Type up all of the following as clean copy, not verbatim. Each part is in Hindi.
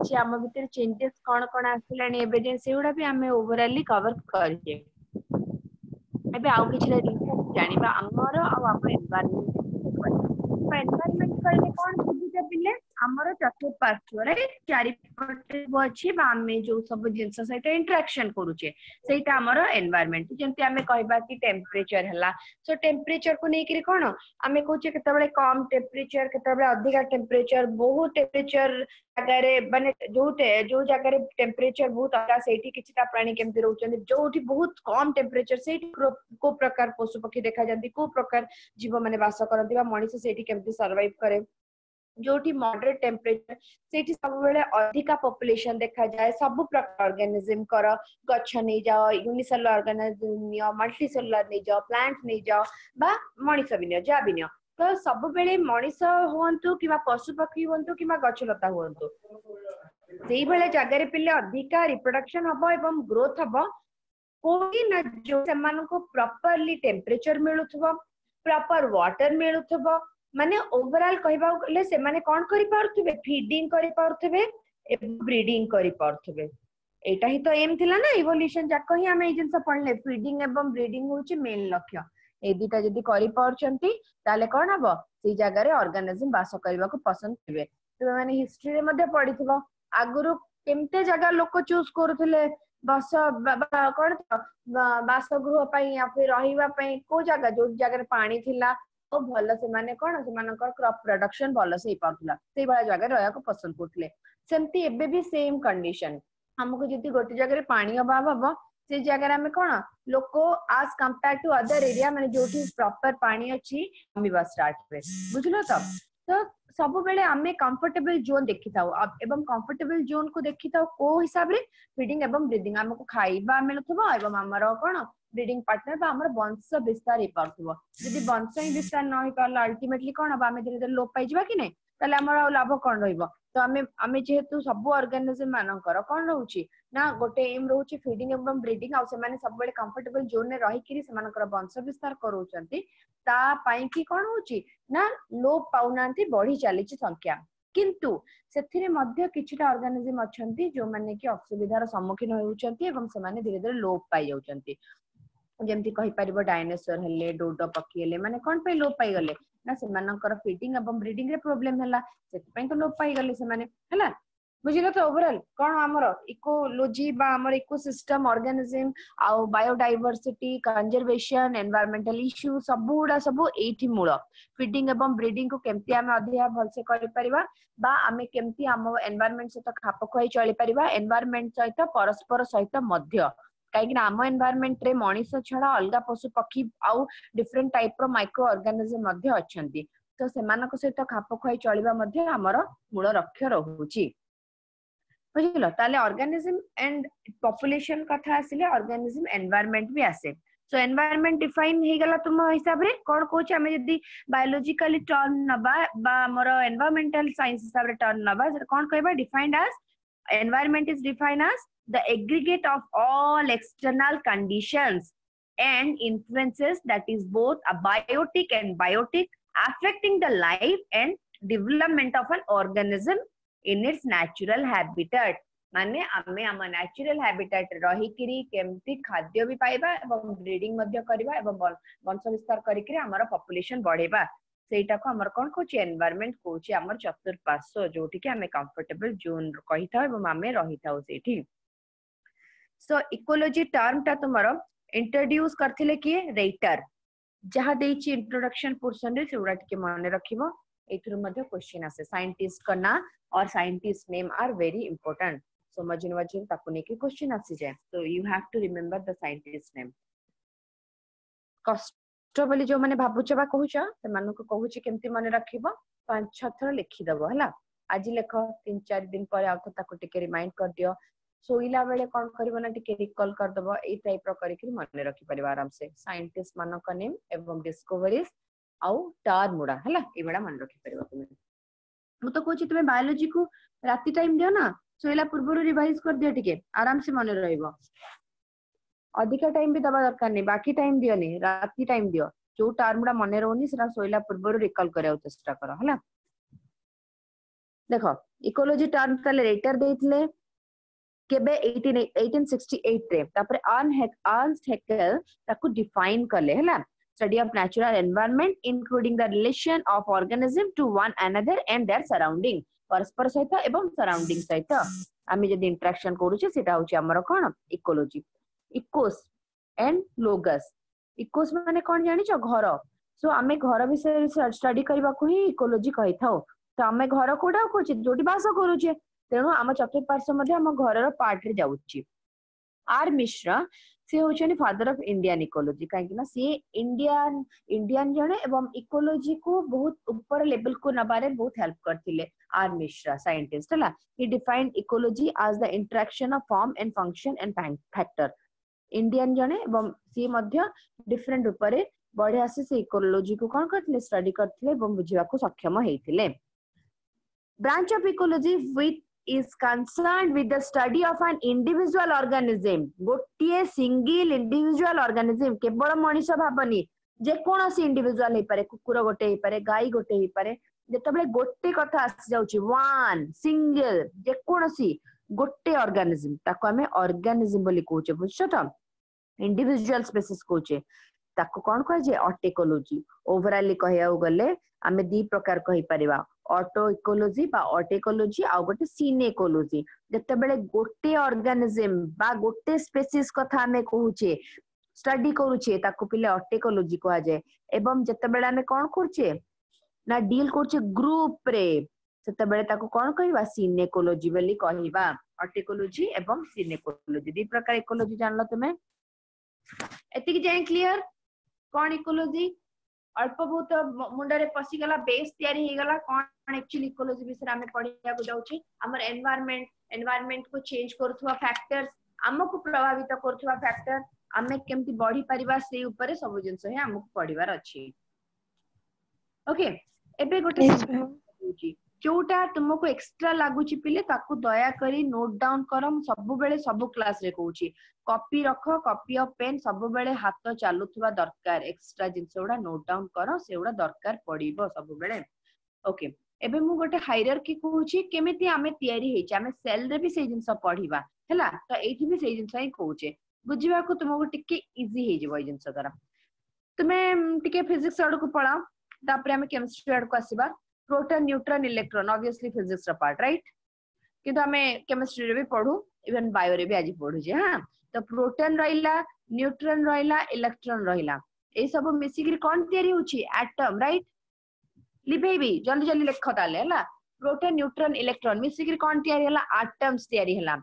କିଛି ଆମ ଭିତରେ ଚେंजेस कौन आसिलानी एबे जे सेउडा भी हमें ओवरऑली कवर करजे एबे आउ किछि रिसर्च जानिबा हमर आ हम एनवायरनमेंट कहले कोन बुझिते पिले हमर चतुर्पार्श्व रे चारिपटे अछि बा हमें जो सब जिंस सहित इंटरेक्शन करूचे सेटा हमर एनवायरनमेंट जेंति हमें कहबा कि टेंपरेचर हला सो टेंपरेचर को नेकिरी कोन हमें कहूचे केतबेले कम टेंपरेचर केतबेले अधिक टेंपरेचर बहुत टेंपरेचर जगह माने जो जगह टेंपरेचर बहुत अगा सेठी किछटा प्राणी केमति रहउचंदी जोठी बहुत कम टेंपरेचर सेठी को प्रकार पशु पक्षी देखा जांती को प्रकार जीव माने वास करंती बा मनुष्य सेठी केमति सर्वाइव करे जोठी मॉडरेट टेंपरेचर सेठी सब बेले अधिका पॉपुलेशन देखा जाए सब प्रकार ऑर्गेनिज्म कर गच्छ नै जाओ unicellular organism neo multi cellular नै जाओ प्लांट नै जाओ बा मनुष्य भी नियो जा भी नियो तो सब बेले मनुष्य होंतु किबा पशु पक्षी होंतु किबा गच्छलता होंतु सेही बेले जगह पिले अधिका रिप्रोडक्शन हबो एवं ग्रोथ हबो कोई न जो सेमान को प्रॉपर्ली टेंपरेचर मिलुथबो प्रॉपर वाटर मिलुथबो माने ओवरऑल कहबा गले से माने कोन करि पारथबे फीडिंग करि पारथबे एवं ब्रीडिंग करि पारथबे एटा ही तो एम थिला ना इवोल्यूशन जाक ही हम ए जिंस पढले फीडिंग एवं ब्रीडिंग होची मेन लक्ष्य ए दिटा जदी करि पारचंती ताले कोन हबो से जगह रे ऑर्गेनिज्म वास करबा को पसंद करबे तो माने हिस्ट्री रे मध्ये पढिथबो आगुरु केमते जगह लोक चूज करथले बस कोन बासगृह पई या फिर रहिबा पई को जगह जो जगह रे पानी थिला तो भल से माने कोन से मानकर क्रॉप प्रोडक्शन भल से पाउथला से बडा जगह रहया को पसंद करथले सेमती एबे भी सेम कंडीशन हमको जदी गोटे जगह रे पानी अभाव हबो से जगह रे हमें कोन लोको आज कंपेयर टू अदर एरिया माने जोठी प्रॉपर पानी अछि हमिबा स्टार्ट पे बुझलो तो सब बेले हमें कंफर्टेबल जोन देखि थाउ एवं कंफर्टेबल जोन को देखि थाउ को हिसाब रे फीडिंग एवं ब्रीडिंग हमको खाइबा मिलथबो एवं हमर कोन ब्रीडिंग पार्टनर बा हमर वंश विस्तार हे पारथबो यदि वंश ही विस्तार न होई पारला अल्टीमेटली कोन हबा हमें धीरे धीरे लोप पाई जबा कि नै तले हमर लाभ कोन रहइबो तो हमें जेहेतु सब ऑर्गेनिज्म मानकर कोन रहउची ना गोटे एम रहउची फीडिंग एवं ब्रीडिंग आ से माने सब बेले कंफर्टेबल जोन रे रहि किरी से मानकर वंश विस्तार करूचंती ता पई की कोन होची ना लोप पाउनांती बढ़ी चली संख्या किंतु सेथिरे मध्य किछटा ऑर्गेनिज्म अछंती जो माने कि असुविधार सम्मुखीन होउचंती एवं से माने धीरे धीरे लोप पाई जाउचंती जेमति कहि परिबो डायनासोर हेले डोडो पक्षी हेले माने कोन पे लोप पाई गले ना से मानकर फीडिंग एवं ब्रीडिंग रे प्रॉब्लम हला सेति पई तो लोप पाई गले से माने हला बुझिलो तो ओवरऑल कोन हमर इकोलॉजी बा हमर इकोसिस्टम ऑर्गेनिज्म आ बायोडायवर्सिटी कंजर्वेशन एनवायरमेंटल इश्यू सबुडा सब एठी मूल फीडिंग एवं ब्रीडिंग को केमति हम अधिया भल से करि परिबा बा हमें केमति हम एनवायरमेंट से तो खाप खोई चली परिबा एनवायरमेंट सहित परस्पर सहित मध्य काई आम एनवायरमेंट रे मनीष छड़ा अलग पशु पक्षी आउ डिफरेंट टाइप रो माइक्रो ऑर्गेनिज्म मध्य अछंती तो सेमानक सहित खाप खोई चलिबा मध्य हमर मूल लक्ष्य रहउची बुझिलो ताले ऑर्गेनिज्म एंड पॉपुलेशन कथा आसिले ऑर्गेनिज्म एनवायरमेंट भी आसे सो एनवायरमेंट डिफाइन हे गला तुम हिसाब रे कोन कोच हमें यदि बायोलॉजिकली टर्म नबा बा हमर एनवायरमेंटल साइंस हिसाब रे टर्म नबा कोन कहबा defined as environment is defined as the aggregate of all external conditions and influences that is both abiotic and biotic affecting the life and development of an organism in its natural habitat माने हमें हम नेचुरल हैबिटेट रही किरी केमती खाद्य भी पाइबा एवं ब्रीडिंग मध्य करबा एवं वंश विस्तार करी किरी हमर पॉपुलेशन बढ़ेबा सेटा को हमर कोन कोची एनवायरनमेंट कोची हमर चतुर्पार्श्व जोठी के हमें कंफर्टेबल जोन कहि था एवं हमें रही था सेठी सो इकोलॉजी टर्म ता तुमरो इंट्रोड्यूस करथिले कि रेटर जहा देछि इंट्रोडक्शन पोर्शन रे सेउडा के माने रखिबो एथुर मध्ये क्वेश्चन आसे साइंटिस्ट का ना और scientist name are very important so मजिन मजिन ताको नेकी क्वेश्चन आसी जाय तो you have to remember the scientist name कष्ट बोली जो माने भाबुचबा कहूछ से मानको कहूछ केमती माने रखिबो 5-6 थर लिखि दबो हला आज लेख 3-4 दिन पर आउ ताको टिके रिमाइंड कर दियो सोइला बेले कोन करबो ना टिके रिकॉल कर दबो ए टाइप रो करी कि माने रखि परिबा आराम से साइंटिस्ट मानो का नेम एवं डिस्कवरीज आउ टर्म मुडा हला ए बडा मन रखि परिबा तुमे मु तो कहूछ तुमे बायोलॉजी को राती टाइम दियो ना सोइला पूर्व रिवाइज कर दियो टिके आराम से मन रहइबो अधिका टाइम भी दबा दरकार नहीं बाकी टाइम दियो नहीं राती टाइम दियो जो टर्मडा मने रहउनी सेरा सोइला पूर्व रिकॉल करियो चेष्टा करो हला देखो इकोलॉजी टर्म ताले रेटर देथिले केबे 1868 रे तापर अर्नस्ट हैकेल ताकू डिफाइन करले हला study of natural environment including the relation of organism to one another and their surrounding परस्पर सहित एवं सराउंडिंग सहित आमी जदी इंटरेक्शन करूचे सेटा होची हमर कोन ecology ecos and logos ecos माने कोन जानि छ घर सो आमे घर विषय स्टडी करबा को ही इकोलॉजी कहि थाओ तो आमे घर कोडा को जोटी बास करूचे तेणु आम चतुर्पार्श्व मध्य आम घर पार्ट रे जाउची आर मिश्रा से होचनी फादर ऑफ इंडियन इकोलॉजी काहे ना से इंडियन जने एवं इकोलॉजी को बहुत ऊपर लेवल को नबारे बहुत हेल्प करथिले आर मिश्रा साइंटिस्ट हला he defined ecology as the interaction of form and function and factor Indian जने एवं से मध्य डिफरेंट ऊपर बढ़िया से इकोलॉजी को कोन करथिले स्टडी करथिले एवं बुझिबा को सक्षम हेथिले branch of ecology with is concerned with the study of an individual organism गोटे सिंगल इंडिविजुअल ऑर्गेनिज्म केवल मनुष्य भाबनी जे कोनोसी इंडिविजुअल हे पारे कुकुर गोटे हे पारे गाई गोटे हे पारे जेतबेले गोटे कथा आसी जाउची वन सिंगल जे कोनोसी गोटे ऑर्गेनिज्म ताको हमें ऑर्गेनिज्म बोली कहूचे बुझछो त इंडिविजुअल स्पीसीज कहूचे ताको कोन कह जे ऑटेकोलॉजी ओवरऑल कहया गले आमे दी प्रकार कहि परिबा ऑटो इकोलॉजी बा ऑटेकोलॉजी आ गोटे सिनेकोलॉजी जेतेबेले गोटे ऑर्गेनिज्म बा गोटे स्पीसीज कथा हमें कहूचे स्टडी करूचे ताको पिले ऑटेकोलॉजी कहा जाय एवं जेतेबेले हमें कोन करचे ना डील करचे ग्रुप रे सेतेबेले ताको कोन कहबा सिनेकोलॉजी बोली कहबा ऑटेकोलॉजी एवं सिनेकोलॉजी दी प्रकार इकोलॉजी जानलो तुमे एतिकी जाय क्लियर कोन इकोलॉजी अल्प बहुत मुंडरे पसी गला बेस तयारी हे गला कोन एक्चुअली इकोलॉजी विषय हमें पढ़िया को जाउची हमर एनवायरनमेंट को चेंज करथुवा फैक्टर्स हमको प्रभावित करथुवा फैक्टर हमें केमती बढ़ी परिबा से ऊपर सब जिंस है हमको पढ़िबार अछि ओके एबे गोटे होची जोटा तुमको एक्स्ट्रा लागुची पिले ताकू दया करी नोट डाउन करम सब बेले सब क्लास रे कहूची कॉपी रखो कॉपी ऑफ पेन सब बेले हाथ चालुथुवा दरकार एक्स्ट्रा जिंस उडा नोट डाउन करो से उडा दरकार पड़िबो सब बेले ओके एबे मु गोटे हायरार्की कहूची केमिति हमें तयारी हेची हमें सेल रे भी से जिंस पढ़िबा हैला तो एठी भी से जिंस ही कहूचे बुझिबा को तुमको टिके इजी हे जेबो जिंस द्वारा तुमे टिके फिजिक्स आड़ को पळा तापरे हमें केमिस्ट्री आड़ को आसीबा proton neutron electron obviously physics रा पार्ट राइट किंतु हमें केमिस्ट्री रे भी पढू इवन बायो रे भी आज पढू जे हां तो प्रोटॉन रहिला न्यूट्रॉन रहिला इलेक्ट्रॉन रहिला ए सब मिसिकरी कोन तयारी होची एटम राइट लिबेबी जल्दी जल्दी लिख ताले हला प्रोटॉन न्यूट्रॉन इलेक्ट्रॉन मिसिकरी कोन तयारी हला एटम्स तयारी हला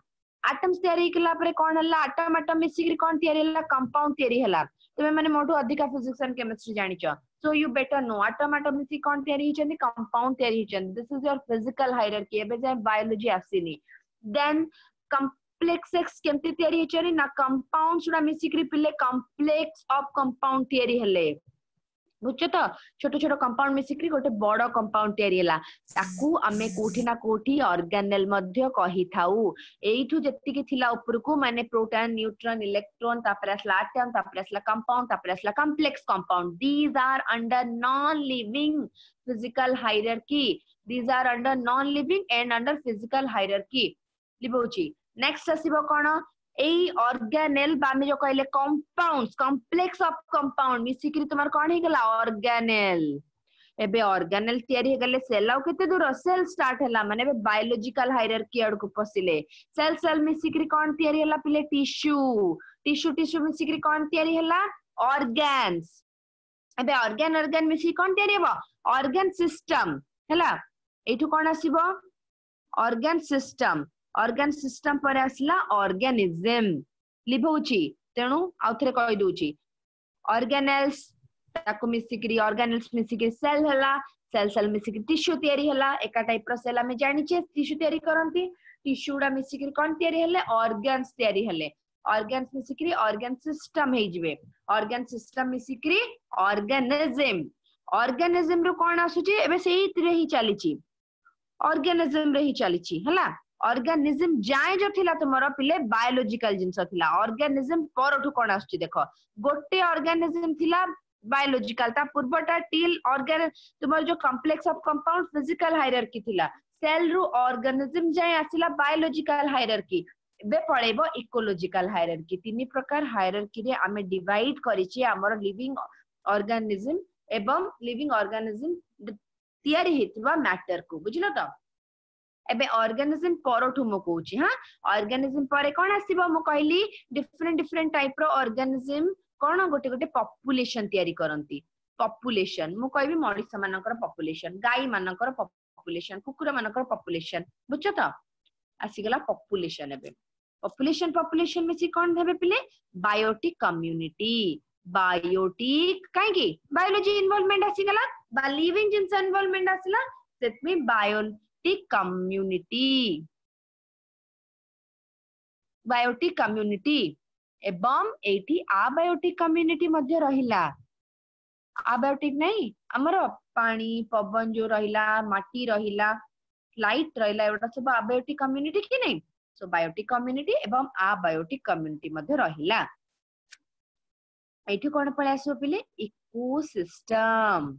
एटम्स तयारी केला परे कोन हला एटम मिसिकरी कोन तयारी हला कंपाउंड तयारी हला तुमे माने मोटू अधिका फिजिक्स एंड केमिस्ट्री जानि छ so you better know atom मिसी कोन तयारी हिचंदी कंपाउंड तयारी हिचंदी this is your physical hierarchy एबे जे बायोलॉजी आसीनी then complexes केमती तयारी हिचनी ना कंपाउंड सुडा मिसिकरी पिले कॉम्प्लेक्स ऑफ कंपाउंड तयारी हले बुझछ तो छोटो छोटो कंपाउंड मिसिकरी गोटे बड़ कंपाउंड तयारी हला ताकू हमें कोठी ना कोठी ऑर्गेनेल मध्य कहि थाउ एइठु जत्ति के थिला ऊपर को माने प्रोटॉन न्यूट्रॉन इलेक्ट्रॉन तापर असला एटम तापर असला कंपाउंड तापर असला complex compound these are under non living physical hierarchy these are under non living and under physical hierarchy लिबोची नेक्स्ट आसीबो कोन एई ऑर्गेनेल बामे जो कहले कंपाउंड्स कॉम्प्लेक्स ऑफ कंपाउंड मिसिकरी तुम्हार कोन हे गेला ऑर्गेनेल एबे ऑर्गेनेल तयारी हे गेले सेल आउ केते दूर सेल स्टार्ट हला माने बे बायोलॉजिकल हायरार्की अड को पसिले सेल सेल मिसिकरी कोन तयारी हला पिले टिश्यू मिसिकरी कोन तयारी हला ऑर्गन्स एबे ऑर्गन मिसी कोन तयारी हबो ऑर्गन सिस्टम हला एठु कोन आसीबो ऑर्गन सिस्टम पर आसला ऑर्गेनिज्म लिबोची तेनु आउथरे कहि दोची ऑर्गेनेल्स ताको मिसिकरी ऑर्गेनेल्स मिसिकरी सेल हला सेल मिसिकरी टिश्यू तयारी हला एका टाइप रो सेल हमें जानि छे टिश्यू तयारी करंती टिश्यूडा मिसिकरी कोन तयारी हले ऑर्गन्स तयारी हले ऑर्गन्स मिसिकरी ऑर्गन सिस्टम हे जिवे ऑर्गन सिस्टम मिसिकरी ऑर्गेनिज्म रो कोन आसुची एबे सेही रे ही चलीची ऑर्गेनिज्म रे ही चलीची हला ऑर्गेनिज्म जाय जो थिला तुमरो पिले बायोलॉजिकल जिंस थिला ऑर्गेनिज्म परठु कोन आसुची देखो गोटे ऑर्गेनिज्म थिला बायोलॉजिकल ता पूर्वटा टिल ऑर्गन तुमरो जो complex of compound physical hierarchy थिला सेल रु ऑर्गेनिज्म जाय आसिला बायोलॉजिकल हायरार्की बे पळेबो इकोलॉजिकल हायरार्की तीन प्रकार हायरार्की रे आमे डिवाइड करिछि हमर लिविंग ऑर्गेनिज्म एवं लिविंग ऑर्गेनिज्म तयारी हेतबा मैटर को बुझिलो त एबे ऑर्गेनिज्म परठु मो कहूछि हां ऑर्गेनिज्म परे कोन आसीबो मो कहली डिफरेंट डिफरेंट टाइप रो ऑर्गेनिज्म कोन गोटे गोटे पॉपुलेशन तयारी करंती पॉपुलेशन मु कहबी मनुष्य मानकर पॉपुलेशन गाय मानकर पॉपुलेशन कुकुर मानकर पॉपुलेशन बुझछ त आसी गला पॉपुलेशन एबे पॉपुलेशन पॉपुलेशन में सी कोन हेबे पिले बायोटिक कम्युनिटी बायोटिक काहे की बायोलॉजी इन्वॉल्वमेंट आसी गला बा लिविंग जिंस इन्वॉल्वमेंट आसीला सेट में बायोटिक कम्युनिटी एवं एठी आबायोटिक कम्युनिटी मध्य रहिला आबायोटिक नहीं हमर पानी पवन जो रहिला माटी रहिला लाइट रहिला एटा सब आबायोटिक कम्युनिटी कि नहीं सो बायोटिक कम्युनिटी एवं आबायोटिक कम्युनिटी मध्य रहिला एठी कोन पळे आसो पिले इकोसिस्टम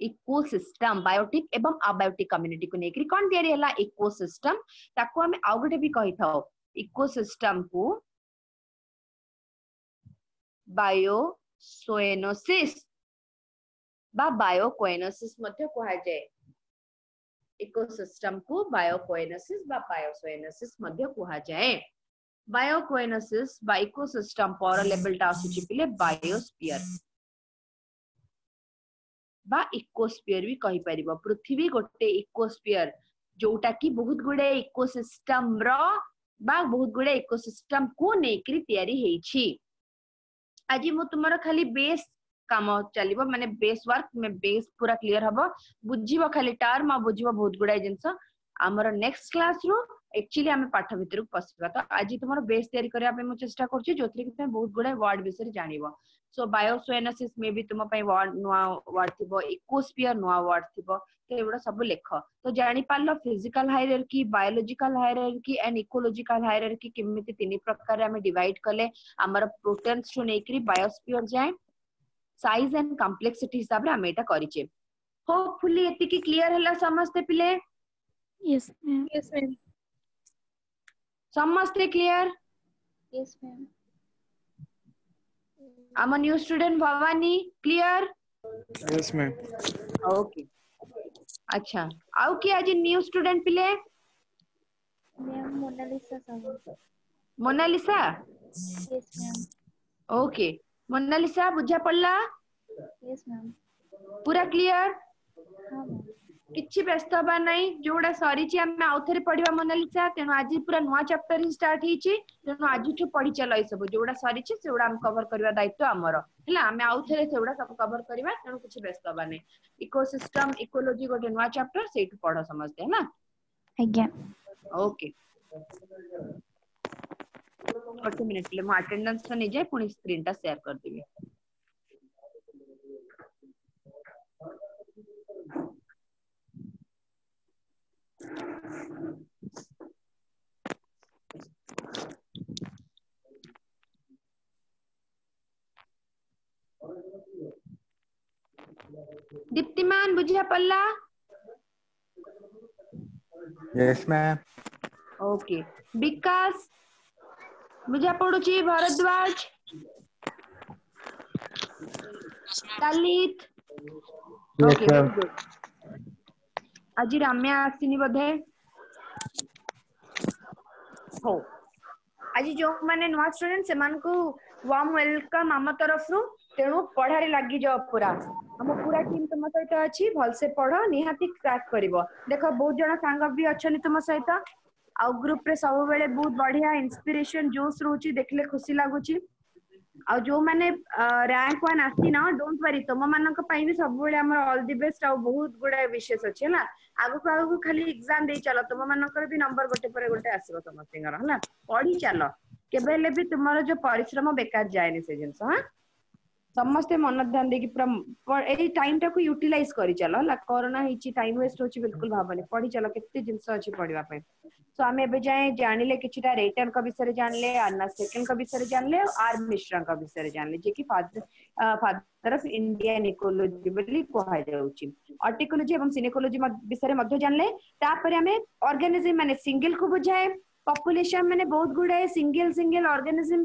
इकोसिस्टम बायोटिक एवं अबायोटिक कम्युनिटी को नेकरी कोन तयारी हला इकोसिस्टम ताको हमें आउ गटे भी कहि थाओ इकोसिस्टम को बायोसोएनोसिस बा बायोकोएनोसिस मध्ये कहा जाय इकोसिस्टम को बायोकोएनोसिस बा बायोसोएनोसिस मध्ये कहा जाय बायोकोएनोसिस बा इकोसिस्टम पर लेवल टा आसुची पिले बायोस्फीयर बा इकोस्फीयर भी कहि परिबो पृथ्वी गोटे इकोस्फीयर जोटा की बहुत गुडे इकोसिस्टम रो बा बहुत गुडे इकोसिस्टम को नेकरी तयारी हेछि आज मु तुमरो खाली बेस काम चलिबो माने बेस वर्क में बेस पूरा क्लियर हबो बुझिबो खाली टर्म आ बुझिबो बहुत गुडा जिंस हमर नेक्स्ट क्लास रो एक्चुअली हमें पाठ भीतर पसिबा तो आज तुमरो बेस तयारी करिया पे मु चेष्टा करछि जोथि कि तुम बहुत गुडा वर्ड विषय जानिबो सो बायोसोएनोसिस में भी तुम पई वर्ड नुवा वर्ड थिबो इकोस्फीयर नुवा वर्ड थिबो तो एबडा सब लेख तो जानि पालो physical hierarchy biological hierarchy and ecological hierarchy केमिति तीन प्रकार हमें डिवाइड कले हमर प्रोटॉन्स टू नेकरी बायोस्फीयर जाय साइज एंड कॉम्प्लेक्सिटी हिसाब रे हम एटा करिचे होपफुली एति की क्लियर हला समझते पिले यस मैम समझते क्लियर यस मैम आम new student Bhavani clear yes ma'am okay अच्छा आउ की आज न्यू स्टूडेंट पिले ma'am Monalisa Sahu Monalisa yes ma'am okay Monalisa बुझा पड़ला यस मैम पूरा क्लियर हां मैम किछि व्यस्त बा नहीं जोडा सरी छी हम आउथरे पढिबा मोनालिसा तेनो आज पूरा नवा चैप्टर ही स्टार्ट ही छी तेनो आज ठु पढि चलै सब जोडा सरी छी सेउडा हम कवर करबा दायित्व हमरो हला हम आउथरे सेउडा सब कवर करबा तेनो किछि व्यस्त बा नहीं इकोसिस्टम इकोलॉजी गोटे नवा चैप्टर सेठ पढो समझते है ना आज्ञा ओके 40 मिनट ले मो अटेंडेंस तो नहीं जाए पुनी स्क्रीन टा शेयर कर देबे दीप्तिमान बुझा पल्ला यस मैम ओके विकास बुझा पड़ुची Bharadwaj Lalit okay very good आज राम्या आसीनी बधे हो आज जो माने नवा स्टूडेंट से मान को वार्म वेलकम आम तरफ रु तेणु पढ़ारे लगी जाओ पूरा हम पूरा टीम तुम सहित अछि भल से पढ़ो निहाती क्रैक करिवो देखो बहुत जण सांग भी अछनी तुम सहित आ ग्रुप रे सब बेले बहुत बढ़िया इंस्पिरेशन जोश रहउची देखले खुशी लागुची आ जो माने रैंक 1 आसी ना डोंट वरी तुम मानक पई भी सब बेले हमर ऑल द बेस्ट आ बहुत गुडा विशेष अछि ना आगु को खाली एग्जाम दे चलो तुम मानकर भी नंबर गोटे पर गोटे आसीबो समस्तिंगर हला पढ़ी चलो केबेले भी तुम्हारा जो परिश्रम बेकार जायनी से जिंस हां समस्ते मन ध्यान देकी पूरा ए टाइम टाको यूटिलाइज करी चलो ला कोरोना हिची टाइम वेस्ट होची बिल्कुल भाबने पढी चलो केते जिंस अछि पढिबा पे सो आमे एबे जाय जानिले किछिटा रेटन का विषय जानले अन्ना सेकंड का विषय जानले आर मिश्रा का विषय जानले जे कि फादर ऑफ इंडियन इकोलॉजी बोली कहै जाउची आर्टिकोलॉजी एवं सिनेकोलॉजी विषय मध्ये जानले तापरे आमे ऑर्गेनिज्म माने सिंगल को बुझाए पॉपुलेशन माने बहुत गुडे सिंगल सिंगल ऑर्गेनिज्म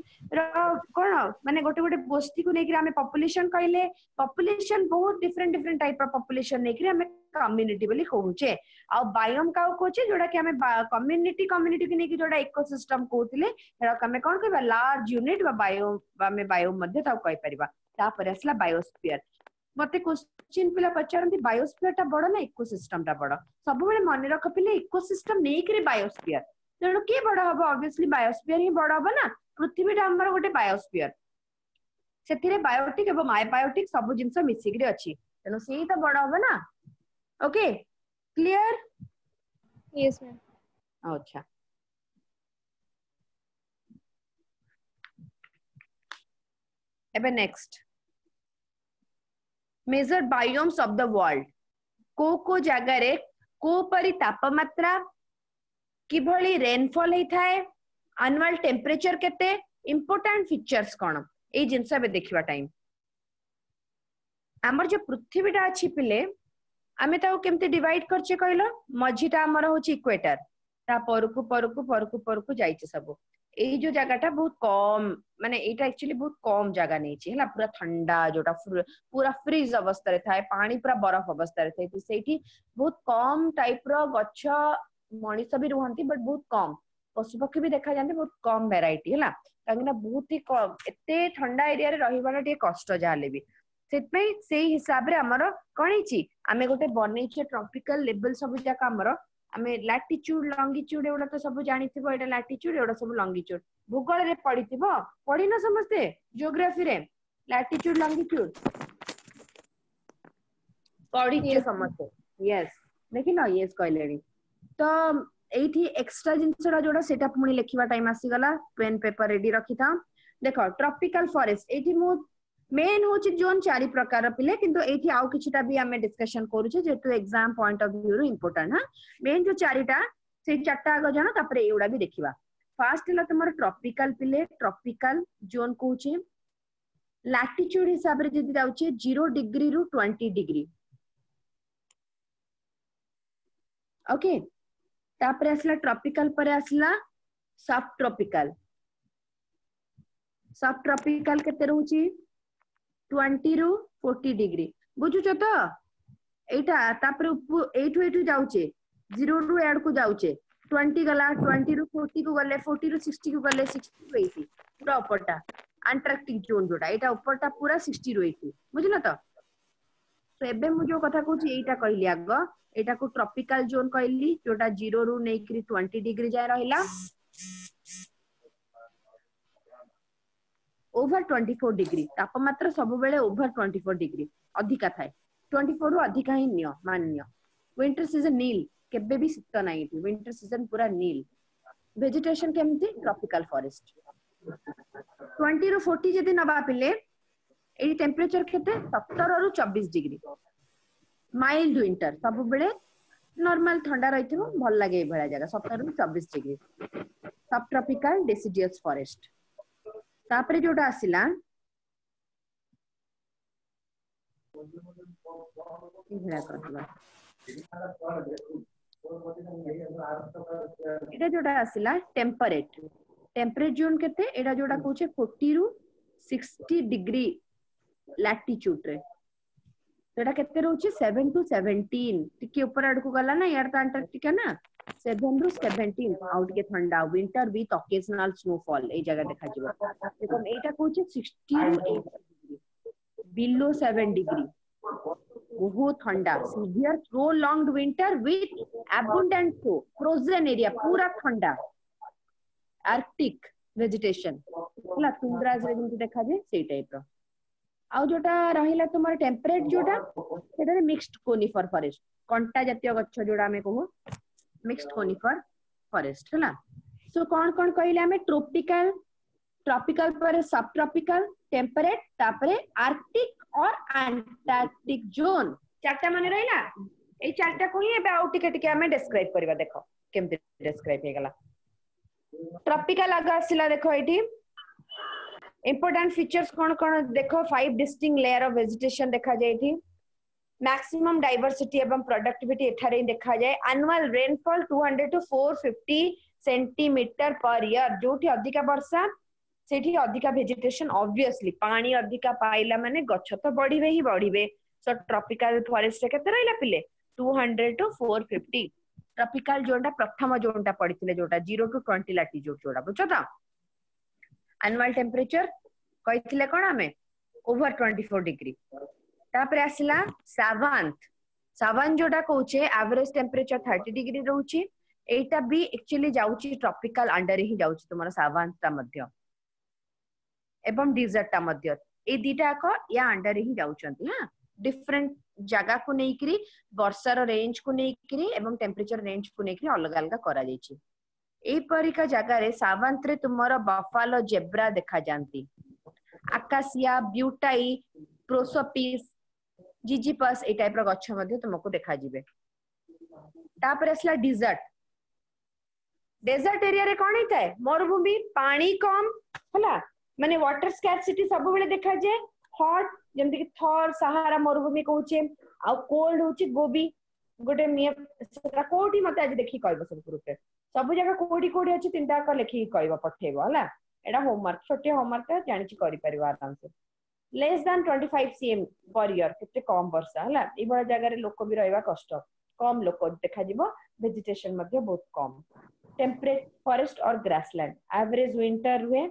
कोन माने गोटे गोटे गोष्ठी को नेकि हमें पॉपुलेशन कहले पॉपुलेशन बहुत different different type of population नेकि हमें कम्युनिटी बोली कहूचे आ बायोम का कहूचे जोडा कि हमें कम्युनिटी कम्युनिटी के नेकि जोडा इकोसिस्टम कहउतिले हेरा हमें कोन कहबा लार्ज यूनिट बा बायोम हमें बायोम मध्ये ताऊ कहि परिबा तापर असला बायोस्फीयर मते क्वेश्चन पिला पचारंती बायोस्फीयर ता बड़ ना इकोसिस्टम ता बड़ सब बेले मन रख पिले इकोसिस्टम नेकि रे बायोस्फीयर तेणु किए बड़ हम ऑब्वियसली बायोस्फीयर ही बड़ हम ना पृथ्वी टा हमर गोटे बायोस्फीयर सेथिरे बायोटिक एवं आबायोटिक सब जिंस मिसिकरी अछि तेणु सेही तो बड़ हम ना ओके क्लियर यस मैम अच्छा एबे next major biomes of the world को जगह रे को परि तापमात्रा किभली रेनफॉल होता है एनुअल टेम्परेचर केते इंपोर्टेंट फीचर्स कोन ए जिंस बे देखिबा टाइम हमर जो पृथ्वीटा अछि पिले आमे ताऊ केमते डिवाइड करछे कहलो मझीटा हमर होची इक्वेटर ता परकु परकु परकु परकु जाईचे सब ए जो जगहटा बहुत कम माने एटा एक्चुअली बहुत कम जगह नै छी हला पूरा ठंडा जोटा पूरा फ्रीज अवस्था रे थाए पानी पूरा बरफ अवस्था रे थाए तो सेठी बहुत कम टाइप रो गच्छ मनीष भी रुहंती बट बहुत कम पशु पक्षी भी देखा जाते बहुत कम वेराइटी है कहीं बहुत ही कम एते ठंडा एरिया रे रहिबाला टे कष्ट जाले भी सेतपई सेही हिसाब रे हमर कणीची आमे गोटे बनेचे ट्रॉपिकल लेवल सब जाका हमर आमे लैटिट्यूड लॉन्गिट्यूड एवडा तो सब जानिथिबो एटा लैटिट्यूड एवडा सब लॉन्गिट्यूड भूगोल रे पढिथिबो पढी ना समझते जियोग्राफी रे लैटिट्यूड लॉन्गिट्यूड पढिचे समझते यस देखि ना यस कहलेनी तो एठी एक्स्ट्रा जिंसडा जोडा सेटा पुणी लिखिबा टाइम आसी गला पेन पेपर रेडी रखि था देखो ट्रॉपिकल फॉरेस्ट एठी मो मेन होची जोन चारि प्रकार पिले किंतु एठी आउ किछिटा भी हमें डिस्कशन करूचे जेतु एग्जाम पॉइंट ऑफ व्यू रो इंपोर्टेंट हा मेन जो चारिटा से चारटा आगो जाना तापरे एउडा भी देखिबा फर्स्ट हला तमर ट्रॉपिकल पिले ट्रॉपिकल जोन कहूचे लैटिट्यूड हिसाब रे जदी जाउचे 0 डिग्री रु 20 डिग्री ओके तापरे असला ट्रॉपिकल परे असला सब ट्रॉपिकल केते रहउची 20 रु 40 डिग्री बुझुचो तो एटा तापरे एठु जाउचे 0 रु एड को जाउचे 20 गला 20 रु 40 को गले 40 रु 60 को गले 60 रु 80 पूरा ऊपरटा अंटार्कटिक जोन जोटा एटा ऊपरटा पूरा 60 रु 80 बुझलो तो एबे मु जो कथा कहूची एटा कहली आगो एटा को ट्रॉपिकल जोन कहली जोटा 0 रु नेकरी 20 डिग्री जाय रहिला ओवर 24 डिग्री तापमात्रा सब बेले ओवर 24 डिग्री अधिका थाए 24 रु अधिका ही नियो मान्य विंटर सीजन नील केबे भी शीत नाही विंटर सीजन पूरा नील वेजिटेशन केमती ट्रॉपिकल फॉरेस्ट 20 रु 40 जदी नबा पिले एई टेंपरेचर केते 17 रु 24 डिग्री माइल्ड विंटर सब बेले नॉर्मल ठंडा रहिथिबो भल लागे ए भला जगह 17 रु 24 डिग्री सब ट्रॉपिकल डेसिडियस फॉरेस्ट तापरे जोटा आसिला एटा जोटा आसिला टेम्परेट जोन केते एटा जोटा कहूचे 40 रु 60 डिग्री लैटिट्यूड रे एटा केते रहउची 7 टू 17 टिके ऊपर आड़ को गला ना यार त अंटार्कटिका ना 7 रु 17 आउट के ठंडा विंटर विथ ऑकेजनल स्नोफॉल ए जगह देखा जिवो देखो एटा कहूचे 60 रु 80 डिग्री बिलो 7 डिग्री बहुत ठंडा severe prolonged winter with abundant snow frozen area पूरा ठंडा आर्कटिक वेजिटेशन हला टुंड्राज रे जेंति देखा जे सेई टाइप रो आउ जोटा रहिला तुमार टेम्परेट जोटा सेटा रे मिक्स्ड कोनिफर फॉरेस्ट कंटा जातीय गच्छ जोड़ा हमें कहू मिक्स्ड कोनिफर फॉरेस्ट हला सो कोन कोन कहिला हमें ट्रॉपिकल पर सब ट्रॉपिकल टेम्परेट तापरे आर्कटिक और अंटार्कटिक जोन चारटा माने रहिला ए चारटा को ही एबे आउ टिके हमें डिस्क्राइब करबा देखो केमते डिस्क्राइब हे गला ट्रॉपिकल आगा आसिला देखो एठी इंपोर्टेंट फीचर्स कोन देखो 5 डिस्टिंक्ट लेयर ऑफ वेजिटेशन देखा जाय एठी मैक्सिमम डाइवर्सिटी एवं प्रोडक्टिविटी एठारे देखा जाए annual rainfall 200 to 450 centimetre per year जोठी अधिका वर्षा सेठी अधिका वेजिटेशन ऑब्वियसली पानी अधिका पाइला माने गछ तो बढ़िबे ही बढ़िबे सो ट्रॉपिकल फॉरेस्ट केते रहला पिले 200 to 450 ट्रॉपिकल जोनटा प्रथम जोनटा पडिथिले जोटा 0 to 20 लैटिट्यूड जोटा बुझो त एनुअल टेंपरेचर कहिथिले कोन हमें ओवर 24 डिग्री तापरे आसिला सावान जोटा कहूचे एवरेज टेंपरेचर 30 डिग्री रहउची एटा भी एक्चुअली जाउची ट्रॉपिकल अंडर ही जाउची तुमरा सावान ता मध्य एवं डिजर्ट ता मध्य ए दीटा को या अंडर ही जाउचंती हां डिफरेंट जगह को नेकरी वर्षार रेंज को नेकरी एवं टेंपरेचर रेंज को नेकरी अलग अलग करा जायची ए परिका जगह रे सावांत रे तुमरा बफालो जेब्रा देखा जानती आकाशिया ब्यूटाई प्रोसोपिस जिजिपस ए टाइप रो गच्छ मध्ये तुमको देखा जिवे तापर असला डेजर्ट एरिया रे कोन हिताय मरुभूमि पानी कम हला माने वाटर स्कैर्सिटी सब बेले देखा जाय हॉट जेमति कि थॉर सहारा मरुभूमि कहूचे आ कोल्ड होची गोबी गोटे मिया सेटा कोठी मते आज देखि कहबो सब ग्रुप सब जगह कोठी अछि तीनटा का लिखि कहबो पठेबो हला एडा होमवर्क छोटे होमवर्क जानिछि करि परिवार आराम से less than 25 cm per year केते कम वर्षा हला ए बडा जगह रे लोक भी रहबा कष्ट कम लोक देखा जिवो वेजिटेशन मध्ये बहुत कम टेम्परेट फॉरेस्ट और ग्रासलैंड एवरेज विंटर हुए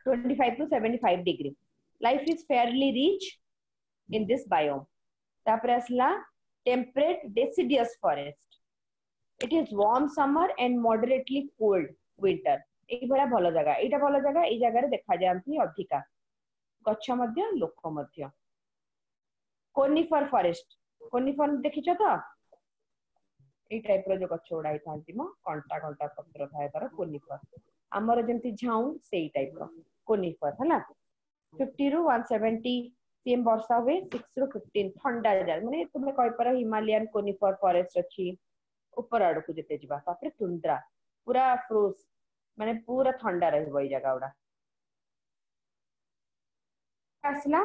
25 to 75 degree life is fairly rich in this biome tapre asla temperate deciduous forest it is warm summer and moderately cold winter ei bada bhalo jaga eta bhalo jaga ei jaga रे देखा जानती अधिका गच्छ मध्य लोक मध्य कोनिफर फॉरेस्ट कोनिफर देखिछो तो ए टाइप रो जो गच्छ उड़ाई थांती मो कंटा कंटा पत्र थाए तार कोनिफर हमर जेंति झाऊ सेई टाइप रो कोनिफर हला 50 ରୁ 170 cm वर्षा हुए 6 ରୁ 15 ठंडा जा माने तुमे कहि पर हिमालयन कोनिफर फॉरेस्ट अछि ऊपर आड़ को जते जिबा तापर तुंद्रा पूरा फ्रोज माने पूरा ठंडा रहबो ई जगह उडा असला